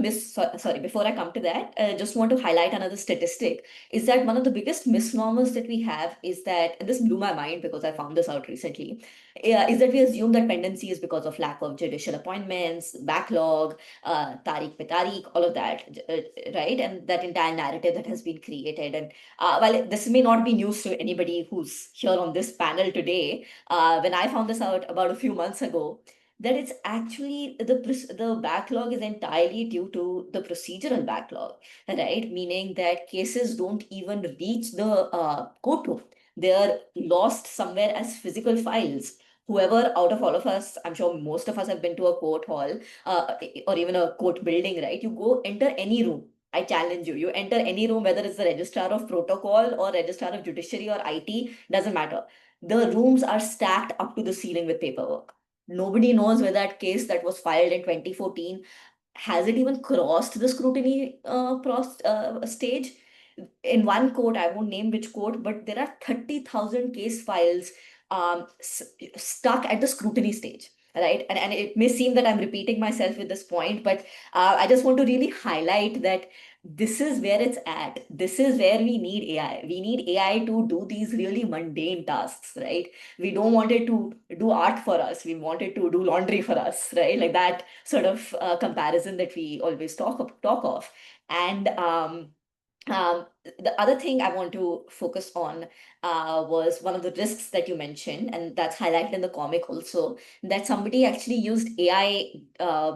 sorry, before I come to that, just want to highlight another statistic is that one of the biggest misnomers that we have is that, and this blew my mind because I found this out recently, is that we assume that pendency is because of lack of judicial appointments, backlog, tariq pe tariq, all of that, right? And that entire narrative that has been created. And while this may not be news to anybody who's here on this panel today, when I found this out about a few months ago, that it's actually the backlog is entirely due to the procedural backlog, right? Meaning that cases don't even reach the courtroom. They are lost somewhere as physical files. Whoever out of all of us, I'm sure most of us have been to a court hall or even a court building, right? You go enter any room. I challenge you. You enter any room, whether it's the registrar of protocol or registrar of judiciary or IT, doesn't matter. The rooms are stacked up to the ceiling with paperwork. Nobody knows whether that case that was filed in 2014 has it even crossed the scrutiny stage. In one court, I won't name which court, but there are 30,000 case files stuck at the scrutiny stage. Right. And it may seem that I'm repeating myself with this point, but I just want to really highlight that this is where it's at. This is where we need AI. We need AI to do these really mundane tasks, right? We don't want it to do art for us. We want it to do laundry for us, right? Like that sort of comparison that we always talk of. And the other thing I want to focus on was one of the risks that you mentioned, and that's highlighted in the comic also, that somebody actually used AI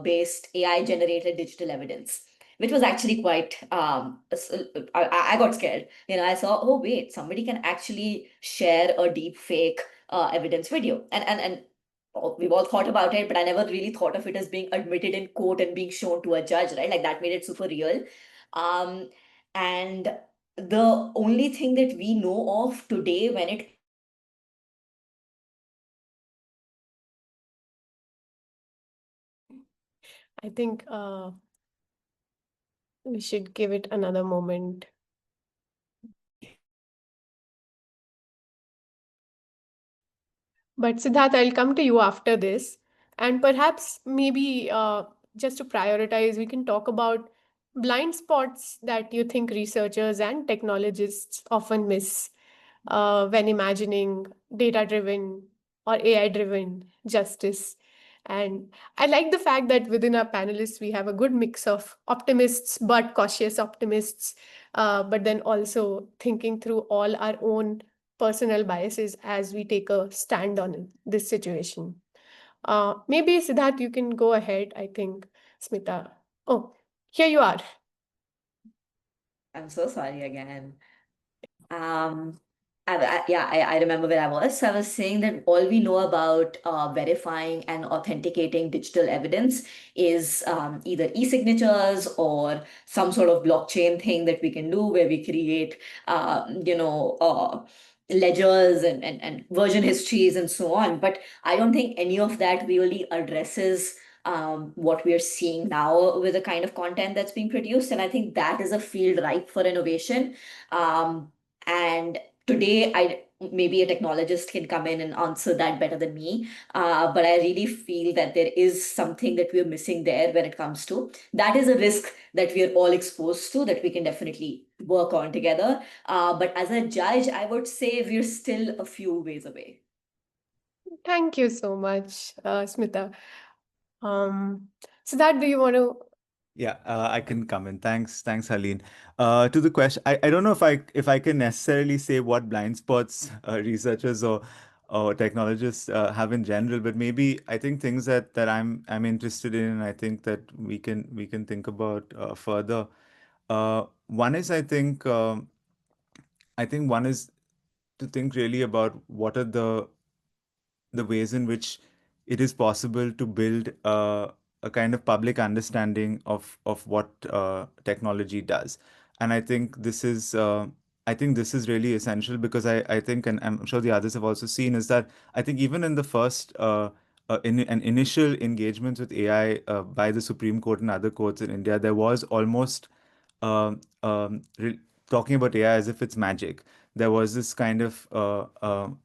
based, AI generated digital evidence, which was actually quite, I got scared. You know, I saw, oh, wait, somebody can actually share a deep fake evidence video. And we've all thought about it, but I never really thought of it as being admitted in court and being shown to a judge, right? Like that made it super real. Um, and the only thing that we know of today when it I think we should give it another moment. But Siddharth, I'll come to you after this. And perhaps maybe just to prioritize, we can talk about blind spots that you think researchers and technologists often miss when imagining data-driven or AI-driven justice. And I like the fact that within our panelists, we have a good mix of optimists, but cautious optimists, but then also thinking through all our own personal biases as we take a stand on this situation. Maybe Siddharth, you can go ahead. I think Smita. Oh, here you are. I'm so sorry again. I remember where I was. So I was saying that all we know about verifying and authenticating digital evidence is either e-signatures or some sort of blockchain thing that we can do where we create, ledgers and version histories and so on. But I don't think any of that really addresses what we're seeing now with the kind of content that's being produced. And I think that is a field ripe for innovation. And today, maybe a technologist can come in and answer that better than me. But I really feel that there is something that we're missing there when it comes to that is a risk that we are all exposed to that we can definitely work on together. But as a judge, I would say we're still a few ways away. Thank you so much, Smita. Siddharth, do you want to? Yeah, I can come in. Thanks, Haleen. To the question, I don't know if I can necessarily say what blind spots researchers or technologists have in general, but maybe I think things that I'm interested in, and I think that we can think about further. One is I think one is to think really about what are the ways in which it is possible to build a kind of public understanding of what technology does. And I think this is really essential because I think, and I'm sure the others have also seen, is that I think even in the first an initial engagements with AI by the Supreme Court and other courts in India, there was almost um, um, re- talking about AI as if it's magic. There was this kind of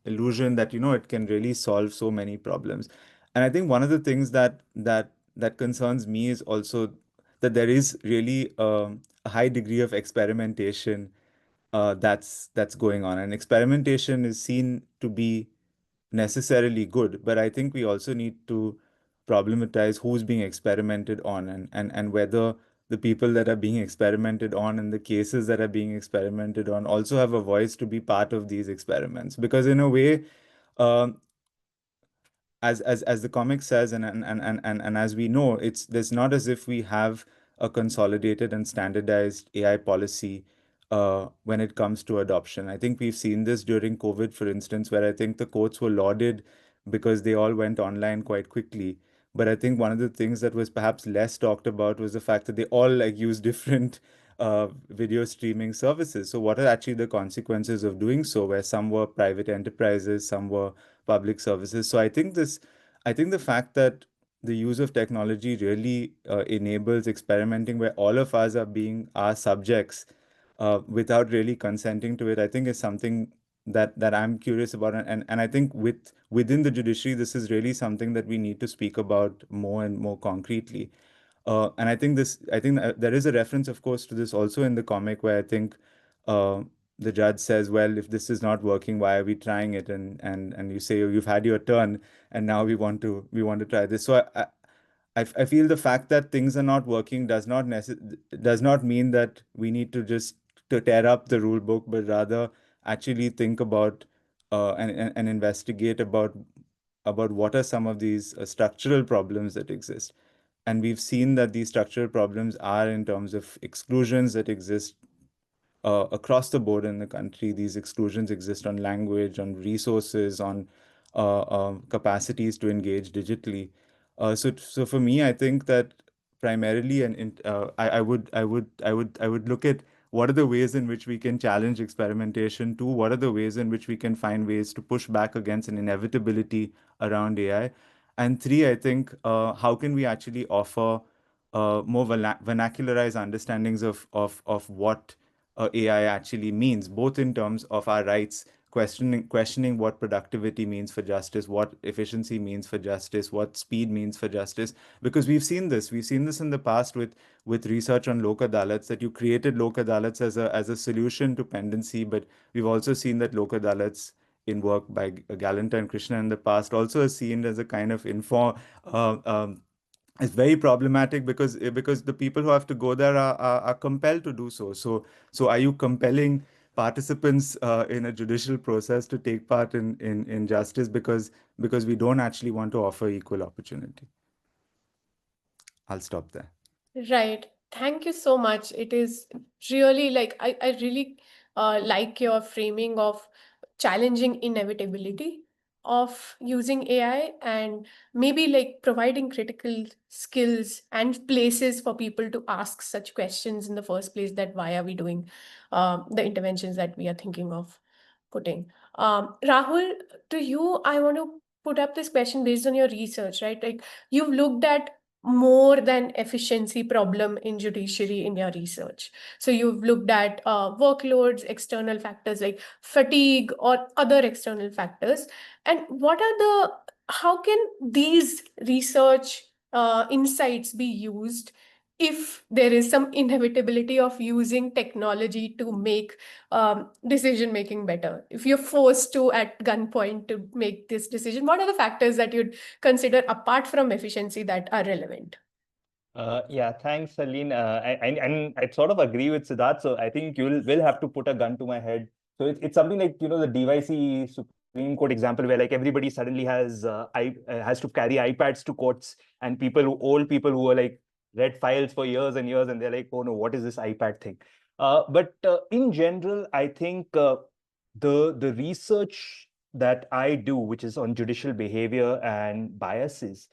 illusion that it can really solve so many problems. And I think one of the things that concerns me is also that there is really a high degree of experimentation that's going on. And experimentation is seen to be necessarily good, but I think we also need to problematize who's being experimented on, and whether the people that are being experimented on and the cases that are being experimented on also have a voice to be part of these experiments. Because in a way, um, as the comic says, and as we know, there's not as if we have a consolidated and standardized AI policy when it comes to adoption. I think we've seen this during COVID, for instance, where I think the courts were lauded because they all went online quite quickly. But I think one of the things that was perhaps less talked about was the fact that they all like use different video streaming services. So what are actually the consequences of doing so, where some were private enterprises, some were public services? So I think the fact that the use of technology really enables experimenting where all of us are being our subjects without really consenting to it, I think is something that I'm curious about. And I think within the judiciary, this is really something that we need to speak about more and more concretely. And I think there is a reference, of course, to this also in the comic, where I think uh, the judge says, "Well, if this is not working, why are we trying it?" And you say, "Oh, you've had your turn, and now we want to try this." So I feel the fact that things are not working does not mean that we need to just to tear up the rule book, but rather actually think about and investigate about what are some of these structural problems that exist. And we've seen that these structural problems are in terms of exclusions that exist across the board in the country. These exclusions exist on language, on resources, on capacities to engage digitally. So for me, I think that primarily, I would look at what are the ways in which we can challenge experimentation. Two, what are the ways in which we can find ways to push back against an inevitability around AI. And three, I think, how can we actually offer more vernacularized understandings of what AI actually means, both in terms of our rights, questioning what productivity means for justice, what efficiency means for justice, what speed means for justice. Because we've seen this in the past with research on Lok Adalats, that you created Lok Adalats as a solution to pendency, but we've also seen that Lok Adalats in work by Galanta and Krishna in the past also is seen as a kind of it's very problematic because the people who have to go there are compelled to do so. So are you compelling participants in a judicial process to take part in justice because we don't actually want to offer equal opportunity? I'll stop there. Right. Thank you so much. It is really like I really like your framing of challenging inevitability of using AI and maybe like providing critical skills and places for people to ask such questions in the first place, that why are we doing the interventions that we are thinking of putting. Rahul, to you, I want to put up this question based on your research, right? Like you've looked at more than efficiency problem in judiciary in your research. So you've looked at workloads, external factors like fatigue or other external factors. And how can these research insights be used if there is some inevitability of using technology to make decision making better? If you're forced to at gunpoint to make this decision, what are the factors that you'd consider apart from efficiency that are relevant? Yeah, thanks, Aline. And I sort of agree with Siddharth. So I think will have to put a gun to my head. So it's something like, you know, the DYC Supreme Court example, where like everybody suddenly has to carry iPads to courts, and old people who are like read files for years and years, and they're like, oh no, what is this iPad thing? But in general, I think the research that I do, which is on judicial behavior and biases,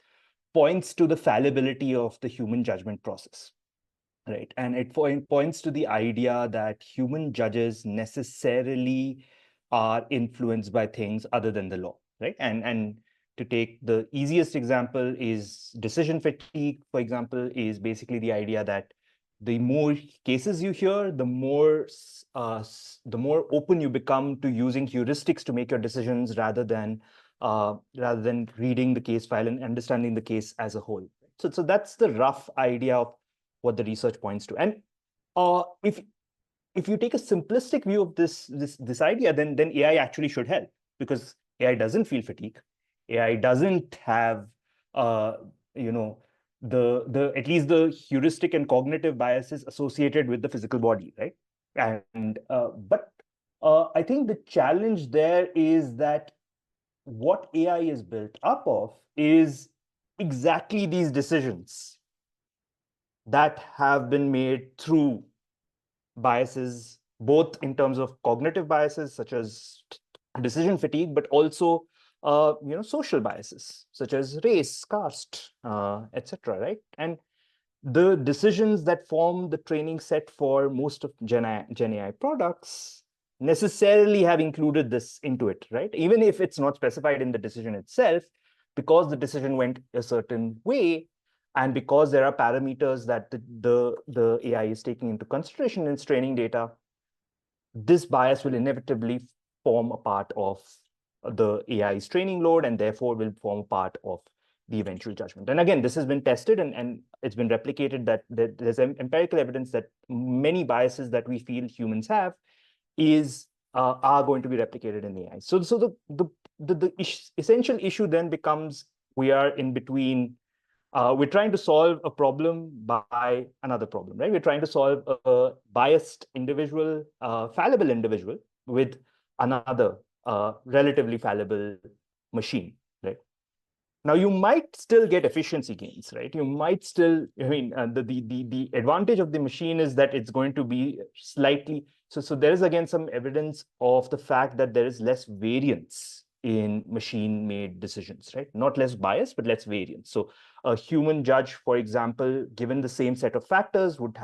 points to the fallibility of the human judgment process, right? And it points to the idea that human judges necessarily are influenced by things other than the law, right? And to take the easiest example is decision fatigue, for example, is basically the idea that the more cases you hear, the more open you become to using heuristics to make your decisions rather than reading the case file and understanding the case as a whole. So that's the rough idea of what the research points to. And if you take a simplistic view of this idea, then AI actually should help, because AI doesn't feel fatigue. AI doesn't have at least the heuristic and cognitive biases associated with the physical body, right? And but I think the challenge there is that what AI is built up of is exactly these decisions that have been made through biases, both in terms of cognitive biases such as decision fatigue, but also social biases such as race, caste, etc. Right? And the decisions that form the training set for most of Gen AI products necessarily have included this into it, right? Even if it's not specified in the decision itself, because the decision went a certain way, and because there are parameters that the AI is taking into consideration in its training data, this bias will inevitably form a part of the AI's training load, and therefore will form a part of the eventual judgment. And again, this has been tested and it's been replicated that there's empirical evidence that many biases that we feel humans have are going to be replicated in AI. So the essential issue then becomes, we are in between. We're trying to solve a problem by another problem, right? We're trying to solve a biased individual, fallible individual with another relatively fallible machine, right? Now, you might still get efficiency gains, right? You might still, the advantage of the machine is that it's going to be slightly, so there is again some evidence of the fact that there is less variance in machine-made decisions, right? Not less bias, but less variance. So a human judge, for example, given the same set of factors, would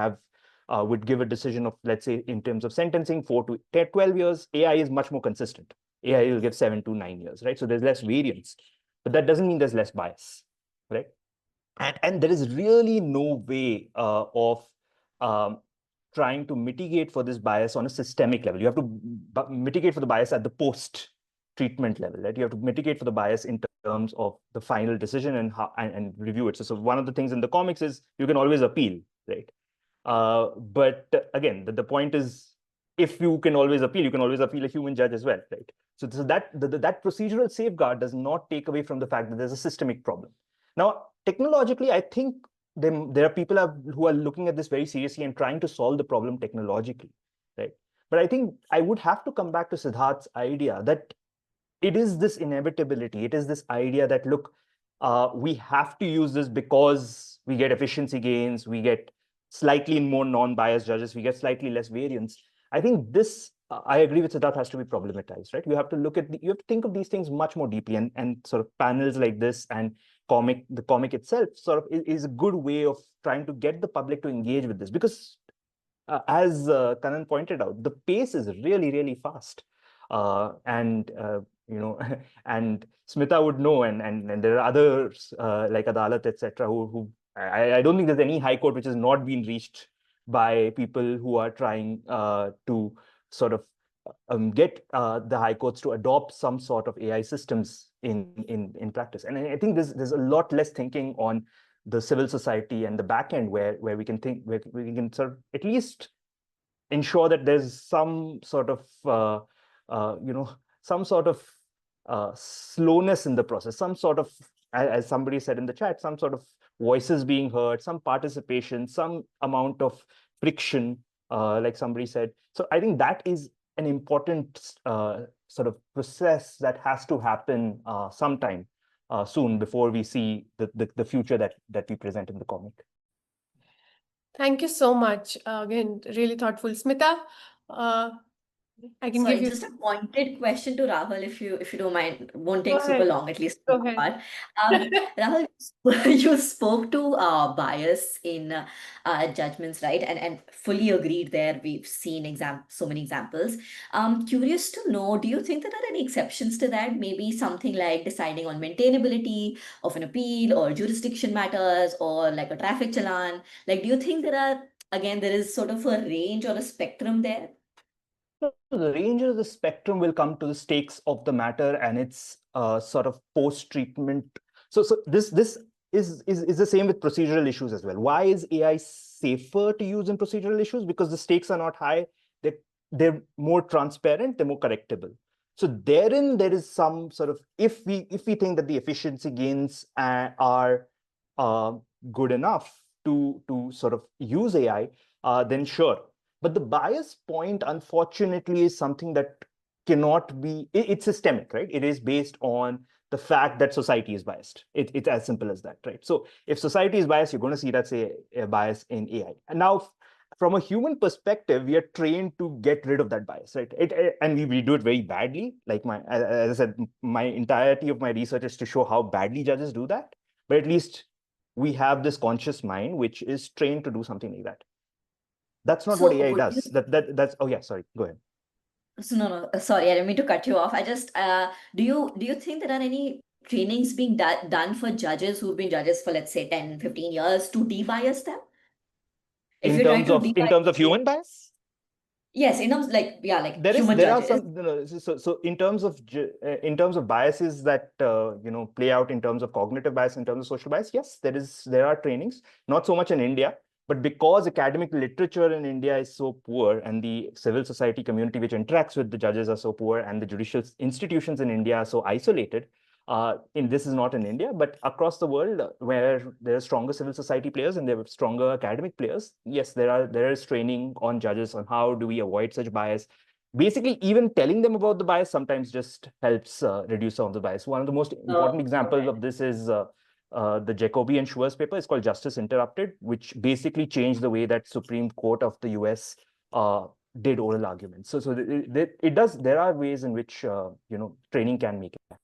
give a decision of, let's say, in terms of sentencing, 4 to 12 years. AI is much more consistent. AI will give 7 to 9 years, right? So there's less variance. But that doesn't mean there's less bias, right? And there is really no way of trying to mitigate for this bias on a systemic level. You have to mitigate for the bias at the post-treatment level, right? You have to mitigate for the bias in terms of the final decision and review it. So one of the things in the comics is you can always appeal, right? But again, the point is, if you can always appeal, you can always appeal a human judge as well, right? So that procedural safeguard does not take away from the fact that there's a systemic problem. Now, technologically, I think there are people who are looking at this very seriously and trying to solve the problem technologically, right? But I think I would have to come back to Siddharth's idea that it is this inevitability. It is this idea that, look, we have to use this because we get efficiency gains, we get slightly more non-biased judges, we get slightly less variance. I think this, I agree with Siddharth, has to be problematized, right? You have to you have to think of these things much more deeply, and sort of panels like this and the comic itself sort of is a good way of trying to get the public to engage with this, because as Kanan pointed out, the pace is really, really fast. And Smita would know, and there are others like Adalat, etc., who I don't think there's any high court which has not been reached by people who are trying to sort of get the high courts to adopt some sort of AI systems in practice. And I think there's a lot less thinking on the civil society and the back end where we can think, where we can sort of at least ensure that there's some sort of slowness in the process, some sort of, as somebody said in the chat, some sort of voices being heard, some participation, some amount of friction, like somebody said. So I think that is an important sort of process that has to happen sometime soon before we see the future that we present in the comic. Thank you so much. Again, really thoughtful. Smita, I can give you just a pointed question to Rahul, if you don't mind. Won't take Go super ahead. long, at least Go for my ahead. part. Rahul, you spoke to bias in judgments, right? And fully agreed there. We've seen so many examples. Curious to know, do you think that there are any exceptions to that? Maybe something like deciding on maintainability of an appeal or jurisdiction matters, or like a traffic challan? Like, do you think there is sort of a range or a spectrum there? The range of the spectrum will come to the stakes of the matter and its sort of post-treatment. So this is the same with procedural issues as well. Why is AI safer to use in procedural issues? Because the stakes are not high. They're more transparent. They're more correctable. So therein, there is some sort of, if we think that the efficiency gains are good enough to sort of use AI, then sure. But the bias point, unfortunately, is something that cannot be, it's systemic, right? It is based on the fact that society is biased. It's as simple as that, right? So if society is biased, you're going to see that's a bias in AI. And now, from a human perspective, we are trained to get rid of that bias, right? And we do it very badly. Like as I said, my entirety of my research is to show how badly judges do that. But at least we have this conscious mind which is trained to do something like that. That's not what AI does. That's oh yeah, sorry, go ahead. So no, sorry, I didn't mean to cut you off. I just do you think there are any trainings being done for judges who've been judges for, let's say, 10, 15 years to de-bias them? If you're trying to In terms of human bias? Yes, in terms like human there judges. are some so in terms of biases that play out in terms of cognitive bias, in terms of social bias, yes, there are trainings, not so much in India, but because academic literature in India is so poor and the civil society community which interacts with the judges are so poor and the judicial institutions in India are so isolated, this is not in India, but across the world where there are stronger civil society players and there are stronger academic players, yes, there is training on judges on how do we avoid such bias. Basically, even telling them about the bias sometimes just helps reduce some of the bias. One of the most important examples of this is the Jacobi and Schwartz paper. Is called Justice Interrupted, which basically changed the way that Supreme Court of the US did oral arguments. So it does. There are ways in which training can make it.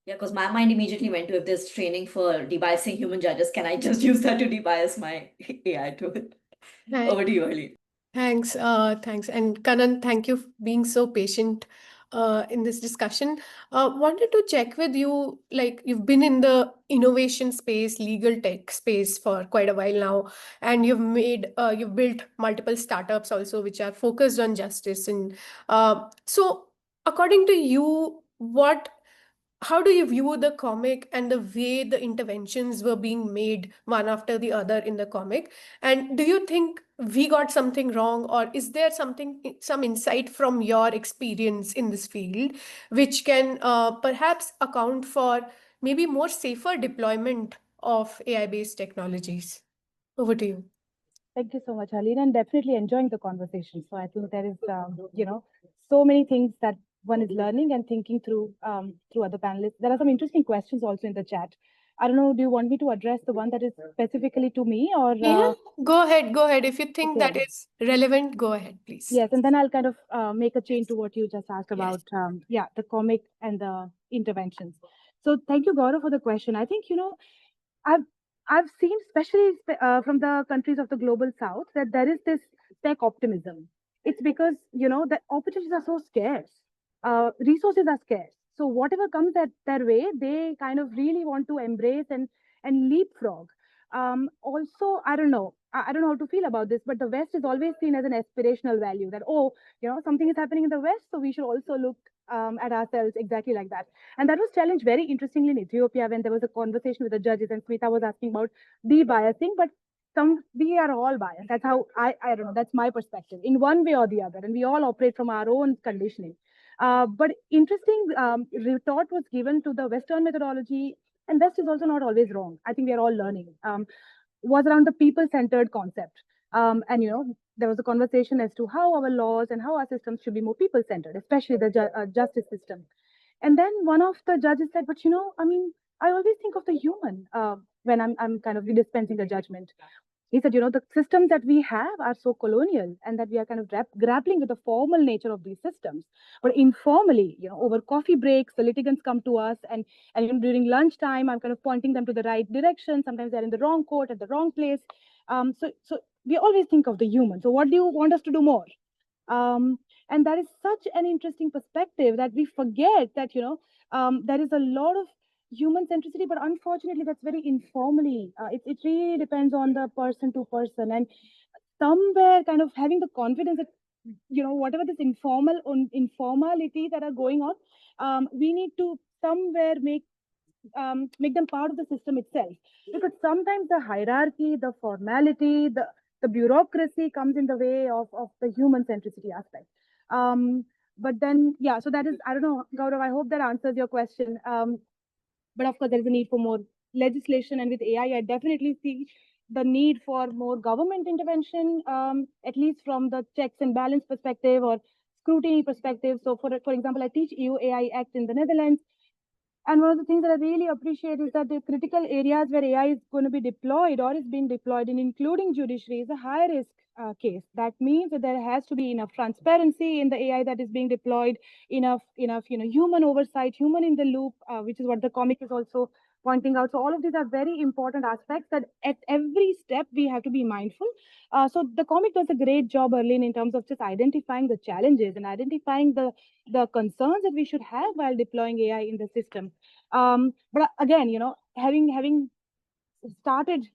Yeah, because my mind immediately went to, if there's training for debiasing human judges, can I just use that to debias my AI tool? Over to you, Harleen. Thanks. Thanks. And Kanan, thank you for being so patient in this discussion. Wanted to check with you, like you've been in the innovation space, legal tech space for quite a while now, and you've built multiple startups also, which are focused on justice. And so according to you, how do you view the comic and the way the interventions were being made one after the other in the comic? And do you think we got something wrong, or is there some insight from your experience in this field which can perhaps account for maybe more safer deployment of AI-based technologies? Over to you. Thank you so much, Harleen, and definitely enjoying the conversation. So I think there is, so many things that one is learning and thinking through other panelists. There are some interesting questions also in the chat. I don't know, do you want me to address the one that is specifically to me, or? Yeah, go ahead. If you think that is relevant, go ahead, please. Yes, and then I'll kind of make a chain to what you just asked about, the comic and the interventions. So thank you, Gaurav, for the question. I think, I've seen, especially from the countries of the global south, that there is this tech optimism. It's because, the opportunities are so scarce, resources are scarce. So whatever comes at their way, they kind of really want to embrace and leapfrog. Also, I don't know how to feel about this, but the West is always seen as an aspirational value, that, something is happening in the West, so we should also look at ourselves exactly like that. And that was challenged very interestingly in Ethiopia when there was a conversation with the judges and Smita was asking about de-biasing, but we are all biased. That's how I don't know, that's my perspective in one way or the other. And we all operate from our own conditioning. But interesting retort was given to the Western methodology, and West is also not always wrong. I think we are all learning. Was around the people-centered concept. And there was a conversation as to how our laws and how our systems should be more people-centered, especially the justice system. And then one of the judges said, but I always think of the human when I'm kind of dispensing a judgment. He said, the systems that we have are so colonial, and that we are kind of grappling with the formal nature of these systems. But informally, over coffee breaks, the litigants come to us, and during lunchtime, I'm kind of pointing them to the right direction. Sometimes they're in the wrong court at the wrong place. So we always think of the human. So what do you want us to do more? And that is such an interesting perspective that we forget that, there is a lot of human centricity, but unfortunately that's very informally. It really depends on the person to person, and somewhere kind of having the confidence that whatever this informality that are going on, we need to somewhere make make them part of the system itself. Because sometimes the hierarchy, the formality, the bureaucracy comes in the way of the human centricity aspect. But then, yeah, so that is, I don't know, Gaurav, I hope that answers your question. But of course, there is a need for more legislation. And with AI, I definitely see the need for more government intervention, at least from the checks and balance perspective or scrutiny perspective. So for example, I teach EU AI Act in the Netherlands. And one of the things that I really appreciate is that the critical areas where AI is going to be deployed or is being deployed, in including judiciary, is a high risk case. That means that there has to be enough transparency in the AI that is being deployed, enough human oversight, human in the loop, which is what the comic is also pointing out. So all of these are very important aspects that at every step we have to be mindful. So the comic does a great job, Erlene, in terms of just identifying the challenges and identifying the concerns that we should have while deploying AI in the system. But again, having started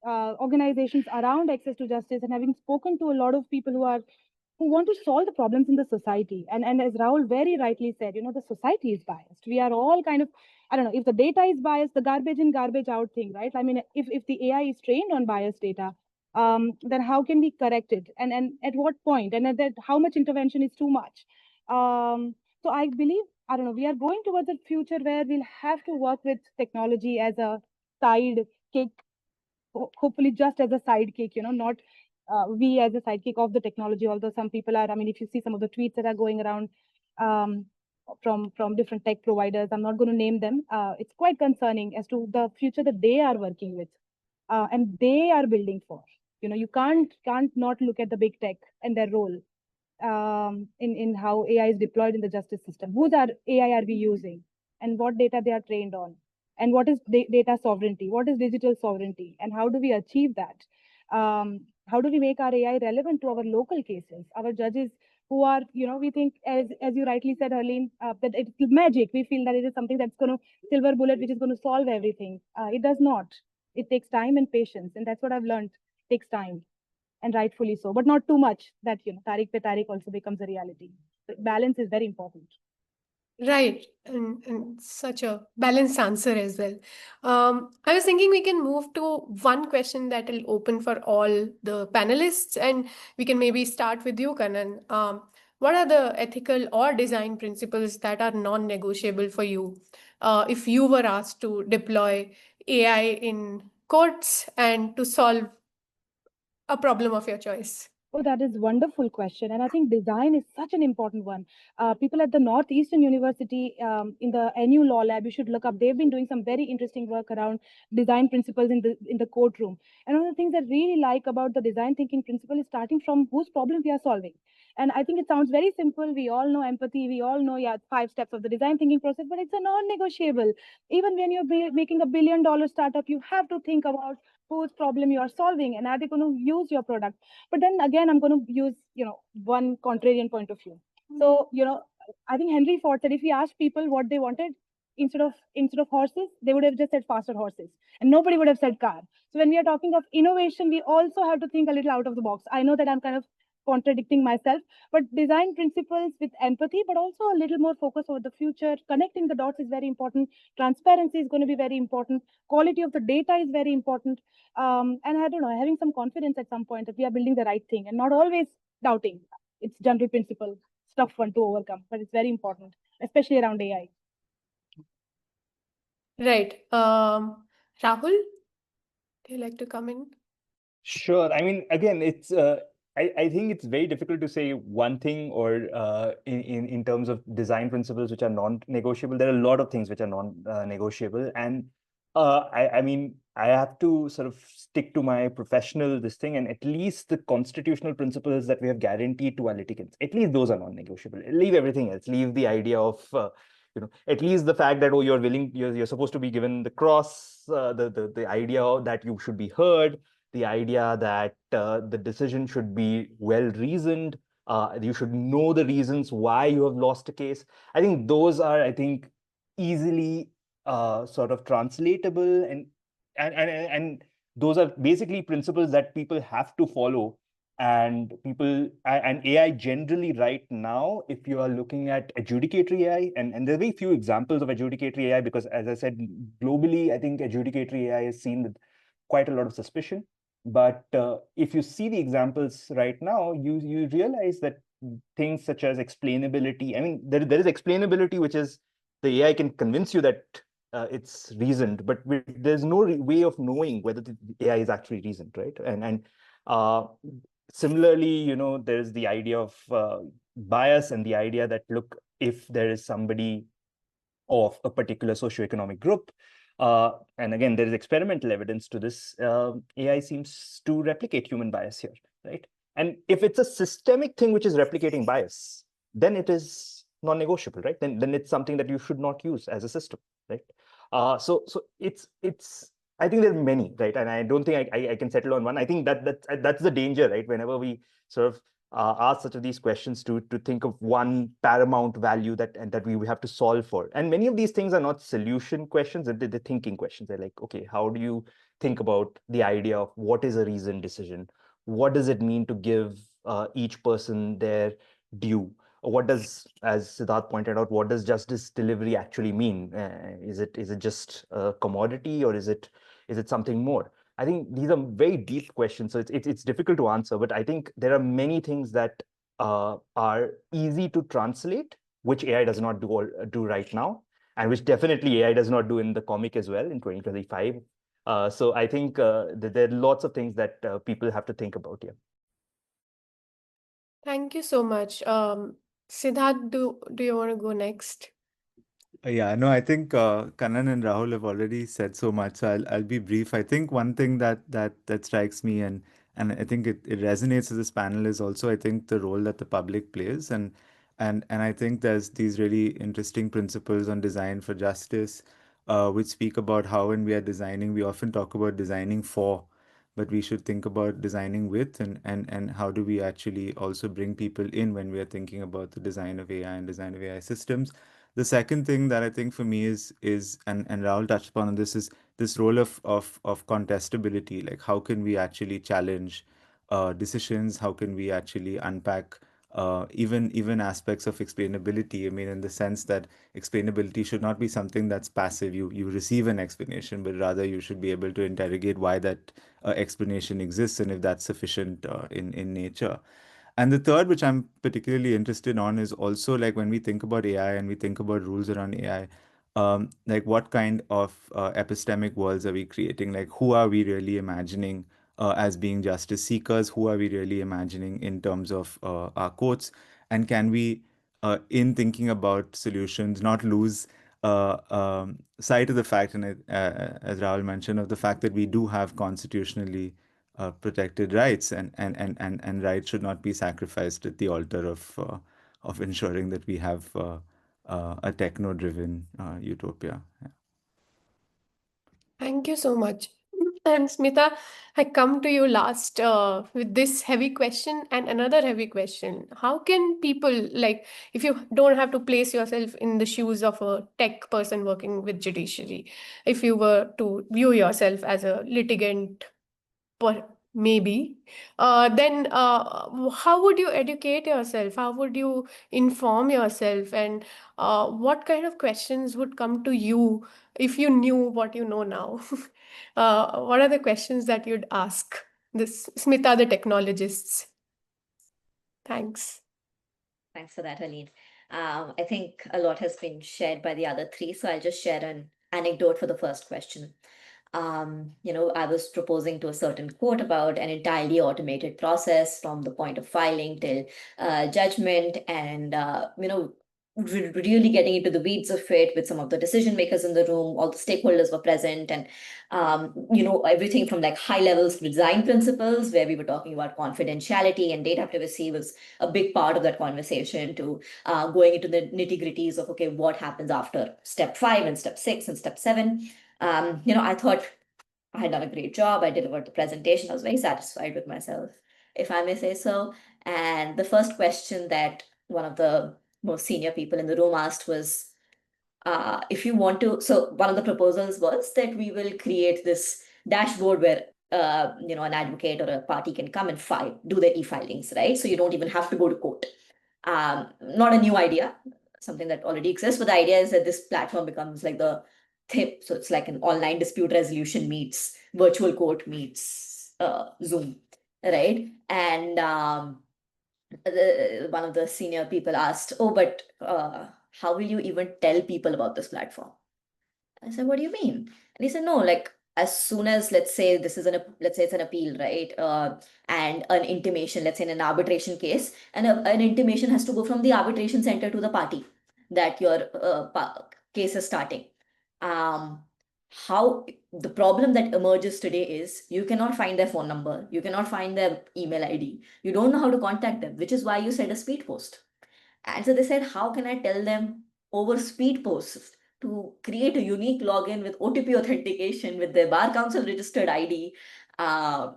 organizations around access to justice and having spoken to a lot of people who want to solve the problems in the society. And as Rahul very rightly said, the society is biased. We are all kind of, I don't know, if the data is biased, the garbage in, garbage out thing, right? I mean, if the AI is trained on biased data, then how can we correct it? And at what point? And at that, how much intervention is too much? So I believe, I don't know, we are going towards a future where we'll have to work with technology as a sidekick, hopefully just as a sidekick, not we as a sidekick of the technology, although some people are, I mean, if you see some of the tweets that are going around from different tech providers, I'm not going to name them. It's quite concerning as to the future that they are working with and they are building for. You can't not look at the big tech and their role in how AI is deployed in the justice system. Whose AI are we using, and what data they are trained on, and what is data sovereignty, what is digital sovereignty, and how do we achieve that? How do we make our AI relevant to our local cases, our judges who are, we think, as you rightly said, Harleen, that it's magic. We feel that it is something that's going to silver bullet, which is going to solve everything. It does not. It takes time and patience, and that's what I've learned. It takes time, and rightfully so, but not too much that, Tariq pe Tariq also becomes a reality. So balance is very important. Right, and such a balanced answer as well. I was thinking we can move to one question that will open for all the panelists, and we can maybe start with you, Kanan. What are the ethical or design principles that are non-negotiable for you if you were asked to deploy AI in courts and to solve a problem of your choice? Oh, that is a wonderful question. And I think design is such an important one. People at the Northeastern University in the NU Law Lab, you should look up. They've been doing some very interesting work around design principles in the courtroom. And one of the things I really like about the design thinking principle is starting from whose problem we are solving. And I think it sounds very simple. We all know empathy. We all know, 5 steps of the design thinking process, but it's a non-negotiable. Even when you're making $1 billion startup, you have to think about whose problem you are solving and are they going to use your product. But then again, I'm going to use, one contrarian point of view. So, I think Henry Ford said if he asked people what they wanted, instead of horses, they would have just said faster horses, and nobody would have said car. So when we are talking of innovation, we also have to think a little out of the box. I know that I'm kind of contradicting myself, but design principles with empathy, but also a little more focus over the future. Connecting the dots is very important. Transparency is going to be very important. Quality of the data is very important. And I don't know, having some confidence at some point that we are building the right thing and not always doubting. It's general principle, tough one to overcome, but it's very important, especially around AI. Right. Rahul, do you like to come in? Sure. I mean, again, it's I think it's very difficult to say one thing or in terms of design principles which are non-negotiable. There are a lot of things which are non-negotiable, and I mean, I have to sort of stick to my professional this thing, and at least the constitutional principles that we have guaranteed to our litigants, at least those are non-negotiable. Leave everything else. Leave the idea of at least the fact that you're supposed to be given the cross, the idea that you should be heard, the idea that the decision should be well reasoned, you should know the reasons why you have lost a case. I think those are, easily sort of translatable, and those are basically principles that people have to follow. And AI generally right now, if you are looking at adjudicatory AI, and there are very few examples of adjudicatory AI, because as I said, globally, I think adjudicatory AI is seen with quite a lot of suspicion. But if you see the examples right now, you realize that things such as explainability, I mean, there is explainability, which is the AI can convince you that it's reasoned, but there's no way of knowing whether the AI is actually reasoned, right? And similarly, there's the idea of bias, and the idea that, look, if there is somebody of a particular socioeconomic group, and again, there is experimental evidence to this, AI seems to replicate human bias here, right? And if it's a systemic thing which is replicating bias, then it is non-negotiable, right? Then it's something that you should not use as a system, right? So it's I think there are many, right? And I don't think I can settle on one. I think that's the danger, right? Whenever we sort of ask such of these questions, to think of one paramount value that we have to solve for. And many of these things are not solution questions, they're thinking questions. They're like, okay, how do you think about the idea of what is a reasoned decision? What does it mean to give each person their due? What does, as Siddharth pointed out, what does justice delivery actually mean? Is it just a commodity, or is it something more? I think these are very deep questions, so it's difficult to answer. But I think there are many things that are easy to translate, which AI does not do right now, and which definitely AI does not do in the comic as well in 2025. So I think that there are lots of things that people have to think about here. Thank you so much. Siddharth, do you want to go next? Yeah, no, I think Kannan and Rahul have already said so much, so I'll be brief. I think one thing that strikes me, and I think it resonates with this panel, is also, I think, the role that the public plays, and I think there's these really interesting principles on design for justice, which speak about how, when we are designing, we often talk about designing for, but we should think about designing with, and how do we actually also bring people in when we are thinking about the design of AI and design of AI systems. The second thing that I think for me is and Rahul touched upon this, is this role of contestability. Like, how can we actually challenge decisions? How can we actually unpack even aspects of explainability? I mean, in the sense that explainability should not be something that's passive. You receive an explanation, but rather you should be able to interrogate why that explanation exists, and if that's sufficient in nature. And the third, which I'm particularly interested on, is also, like, when we think about AI and we think about rules around AI, like, what kind of epistemic worlds are we creating? Like, who are we really imagining as being justice seekers? Who are we really imagining in terms of our courts? And can we, in thinking about solutions, not lose sight of the fact, and as Rahul mentioned, of the fact that we do have constitutionally protected rights, and rights should not be sacrificed at the altar of ensuring that we have a techno-driven utopia. Yeah. Thank you so much. And Smita, I come to you last with this heavy question and another heavy question. How can people, like, if you don't have to place yourself in the shoes of a tech person working with judiciary, if you were to view yourself as a litigant, maybe, then how would you educate yourself? How would you inform yourself? And what kind of questions would come to you if you knew what you know now? What are the questions that you'd ask this Smita, the technologists? Thanks. Thanks for that, Aline. I think a lot has been shared by the other three, so I'll just share an anecdote for the first question. I was proposing to a certain court about an entirely automated process from the point of filing till judgment, and really getting into the weeds of it with some of the decision makers in the room. All the stakeholders were present, and everything from like high levels design principles, where we were talking about confidentiality and data privacy, was a big part of that conversation, to going into the nitty-gritties of, okay, what happens after step 5 and step 6 and step 7. I thought I had done a great job. I delivered the presentation. I was very satisfied with myself, if I may say so. And the first question that one of the most senior people in the room asked was, if you want to, so one of the proposals was that we will create this dashboard where an advocate or a party can come and do their e-filings, right? So you don't even have to go to court. Not a new idea, something that already exists, but the idea is that this platform becomes like the tip. So it's like an online dispute resolution meets virtual court meets Zoom, right? And one of the senior people asked, "Oh, but how will you even tell people about this platform?" I said, "What do you mean?" And he said, "No, like as soon as let's say let's say it's an appeal, right? And an intimation, let's say in an arbitration case, and an intimation has to go from the arbitration center to the party that your case is starting. Um, how the problem that emerges today is you cannot find their phone number, you cannot find their email ID, you don't know how to contact them, which is why you said a speed post. And so they said, how can I tell them over speed posts to create a unique login with OTP authentication with their bar council registered ID, on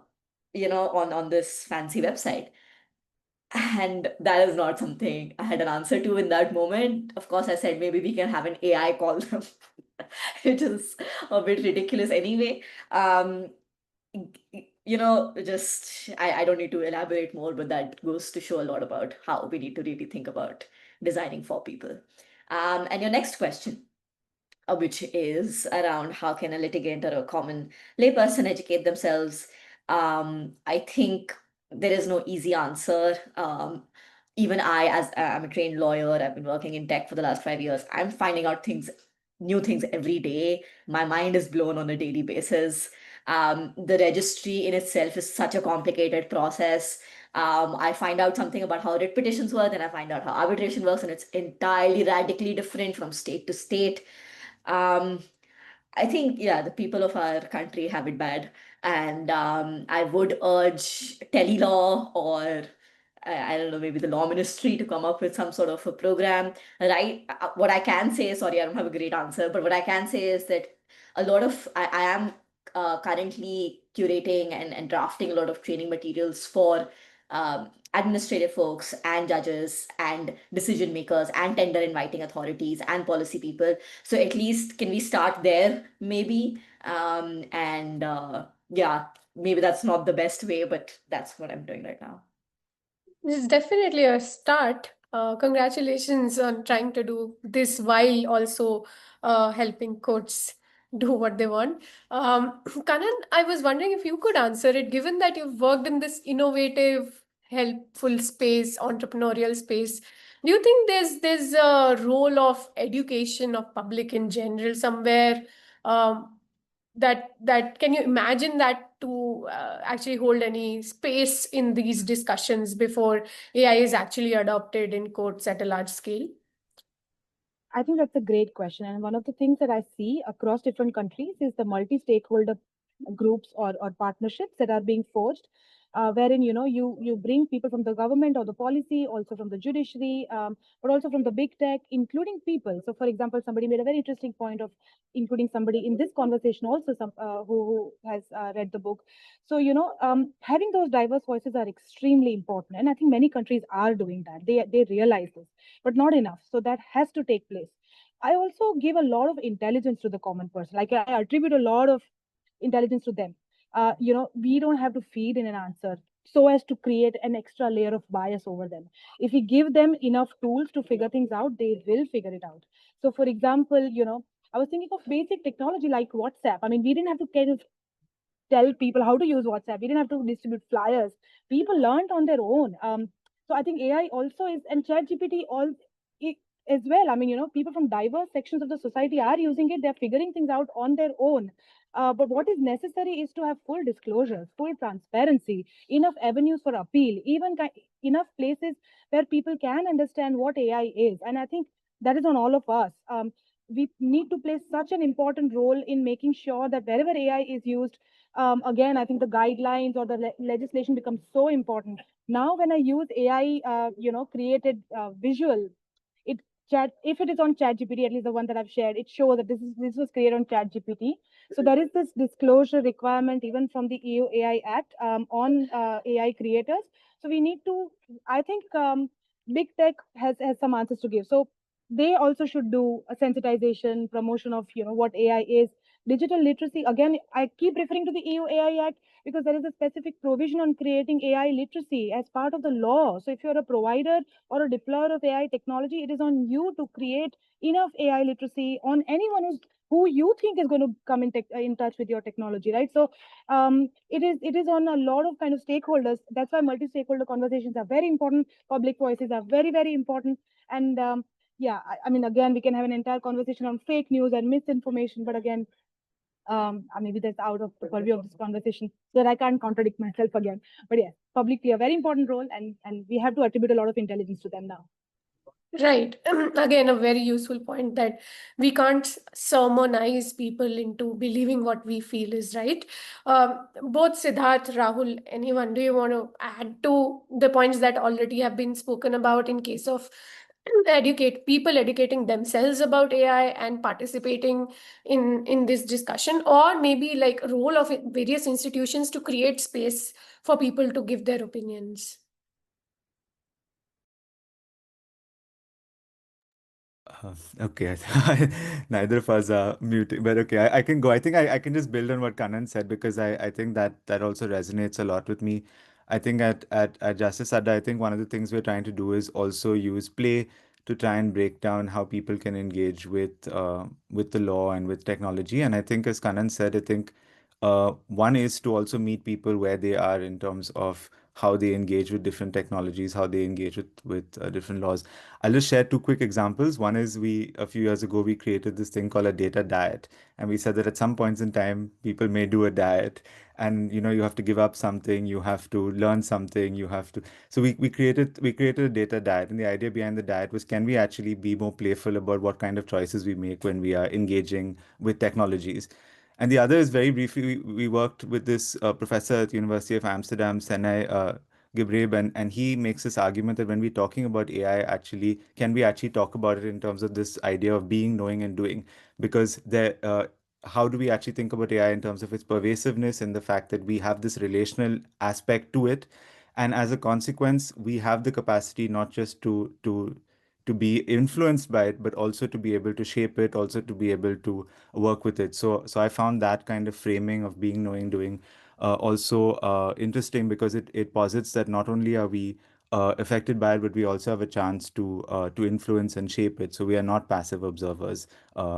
this fancy website? And that is not something I had an answer to in that moment. Of course, I said maybe we can have an AI call them, which is a bit ridiculous anyway. I don't need to elaborate more, but that goes to show a lot about how we need to really think about designing for people. And your next question, which is around how can a litigant or a common layperson educate themselves? I think there is no easy answer. Even as I'm a trained lawyer, I've been working in tech for the last 5 years. I'm finding out new things every day. My mind is blown on a daily basis. The registry in itself is such a complicated process. I find out something about how writ petitions work, and I find out how arbitration works, and it's entirely radically different from state to state. Um, I think, yeah, the people of our country have it bad. And I would urge Telelaw or I don't know, maybe the law ministry to come up with some sort of a program, right? What I can say, sorry, I don't have a great answer, but what I can say is that I am currently curating and drafting a lot of training materials for administrative folks and judges and decision makers and tender inviting authorities and policy people. So at least can we start there, maybe? Yeah, maybe that's not the best way, but that's what I'm doing right now. This is definitely a start. Congratulations on trying to do this while also helping courts do what they want. Kanan, I was wondering if you could answer it, given that you've worked in this innovative, helpful space, entrepreneurial space. Do you think there's a role of education of public in general somewhere? That can you imagine that to actually hold any space in these discussions before AI is actually adopted in courts at a large scale? I think that's a great question. And one of the things that I see across different countries is the multi-stakeholder groups or partnerships that are being forged, wherein you bring people from the government or the policy, also from the judiciary, but also from the big tech, including people. So, for example, somebody made a very interesting point of including somebody in this conversation, also some who has read the book. So, having those diverse voices are extremely important, and I think many countries are doing that. They realize this, but not enough. So that has to take place. I also give a lot of intelligence to the common person. Like I attribute a lot of intelligence to them. We don't have to feed in an answer so as to create an extra layer of bias over them. If we give them enough tools to figure things out, they will figure it out. So, for example, I was thinking of basic technology like WhatsApp. I mean, we didn't have to kind of tell people how to use WhatsApp. We didn't have to distribute flyers. People learned on their own. So I think AI also is, and ChatGPT as well. I mean, people from diverse sections of the society are using it. They're figuring things out on their own. But what is necessary is to have full disclosures, full transparency, enough avenues for appeal, even enough places where people can understand what AI is. And I think that is on all of us. We need to play such an important role in making sure that wherever AI is used, again, I think the guidelines or the legislation becomes so important. Now, when I use AI, created visual, if it is on ChatGPT, at least the one that I've shared, it shows that this was created on ChatGPT. So there is this disclosure requirement even from the EU AI Act on AI creators. So we need to, I think, big tech has some answers to give. So they also should do a sensitization, promotion of what AI is, digital literacy, again, I keep referring to the EU AI Act because there is a specific provision on creating AI literacy as part of the law. So if you're a provider or a deployer of AI technology, it is on you to create enough AI literacy on anyone who you think is going to come in touch with your technology, right? So it is on a lot of kind of stakeholders. That's why multi-stakeholder conversations are very important. Public voices are very, very important. And yeah, I mean, again, we can have an entire conversation on fake news and misinformation, but again, maybe that's out of the purview of this conversation, so that I can't contradict myself again. But yes, public play a very important role, and we have to attribute a lot of intelligence to them now. Right. Again, a very useful point that we can't sermonize people into believing what we feel is right. Both Siddharth, Rahul, anyone, do you want to add to the points that already have been spoken about in case of educating themselves about AI and participating in this discussion, or maybe like role of various institutions to create space for people to give their opinions? Okay, neither of us are muting, but okay, I can go. I think I can just build on what Kannan said because I think that also resonates a lot with me. I think at Justice Adda, I think one of the things we're trying to do is also use play to try and break down how people can engage with the law and with technology. And I think, as Kannan said, I think one is to also meet people where they are in terms of how they engage with different technologies, how they engage with different laws. I'll just share two quick examples. One is a few years ago, we created this thing called a data diet. And we said that at some points in time, people may do a diet and, you have to give up something, you have to learn something, so we created a data diet. And the idea behind the diet was, can we actually be more playful about what kind of choices we make when we are engaging with technologies? And the other is, very briefly, we worked with this professor at the University of Amsterdam, Senai Gibreb, and he makes this argument that when we're talking about AI, actually, can we actually talk about it in terms of this idea of being, knowing, and doing? Because how do we actually think about AI in terms of its pervasiveness and the fact that we have this relational aspect to it? And as a consequence, we have the capacity not just to be influenced by it, but also to be able to shape it, also to be able to work with it. So I found that kind of framing of being, knowing, doing also interesting, because it posits that not only are we affected by it, but we also have a chance to influence and shape it. So we are not passive observers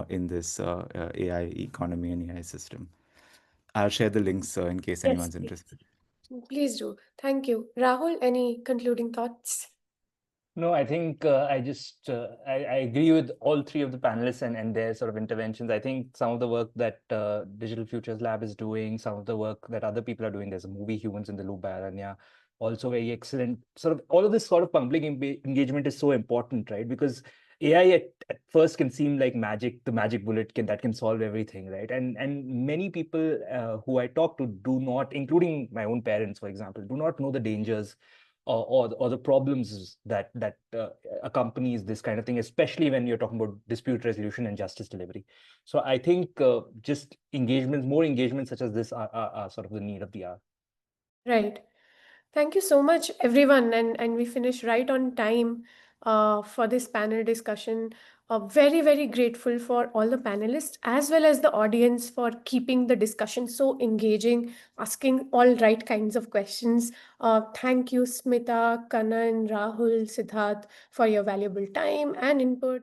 in this AI economy and AI system. I'll share the links in case anyone's interested. Please do. Thank you. Rahul, any concluding thoughts? No, I think I agree with all three of the panelists and their sort of interventions. I think some of the work that Digital Futures Lab is doing, some of the work that other people are doing, there's a movie, Humans in the Loop by Aranya, also very excellent. Sort of all of this sort of public engagement is so important, right? Because AI at first can seem like magic, the magic bullet that can solve everything, right? And many people who I talk to do not, including my own parents, for example, do not know the dangers or the problems that accompanies this kind of thing, especially when you're talking about dispute resolution and justice delivery. So I think just more engagements such as this are sort of the need of the hour. Right. Thank you so much, everyone. And we finished right on time for this panel discussion. Very, very grateful for all the panelists as well as the audience for keeping the discussion so engaging, asking all right kinds of questions. Thank you, Smita, Kannan, Rahul, Siddharth, for your valuable time and input.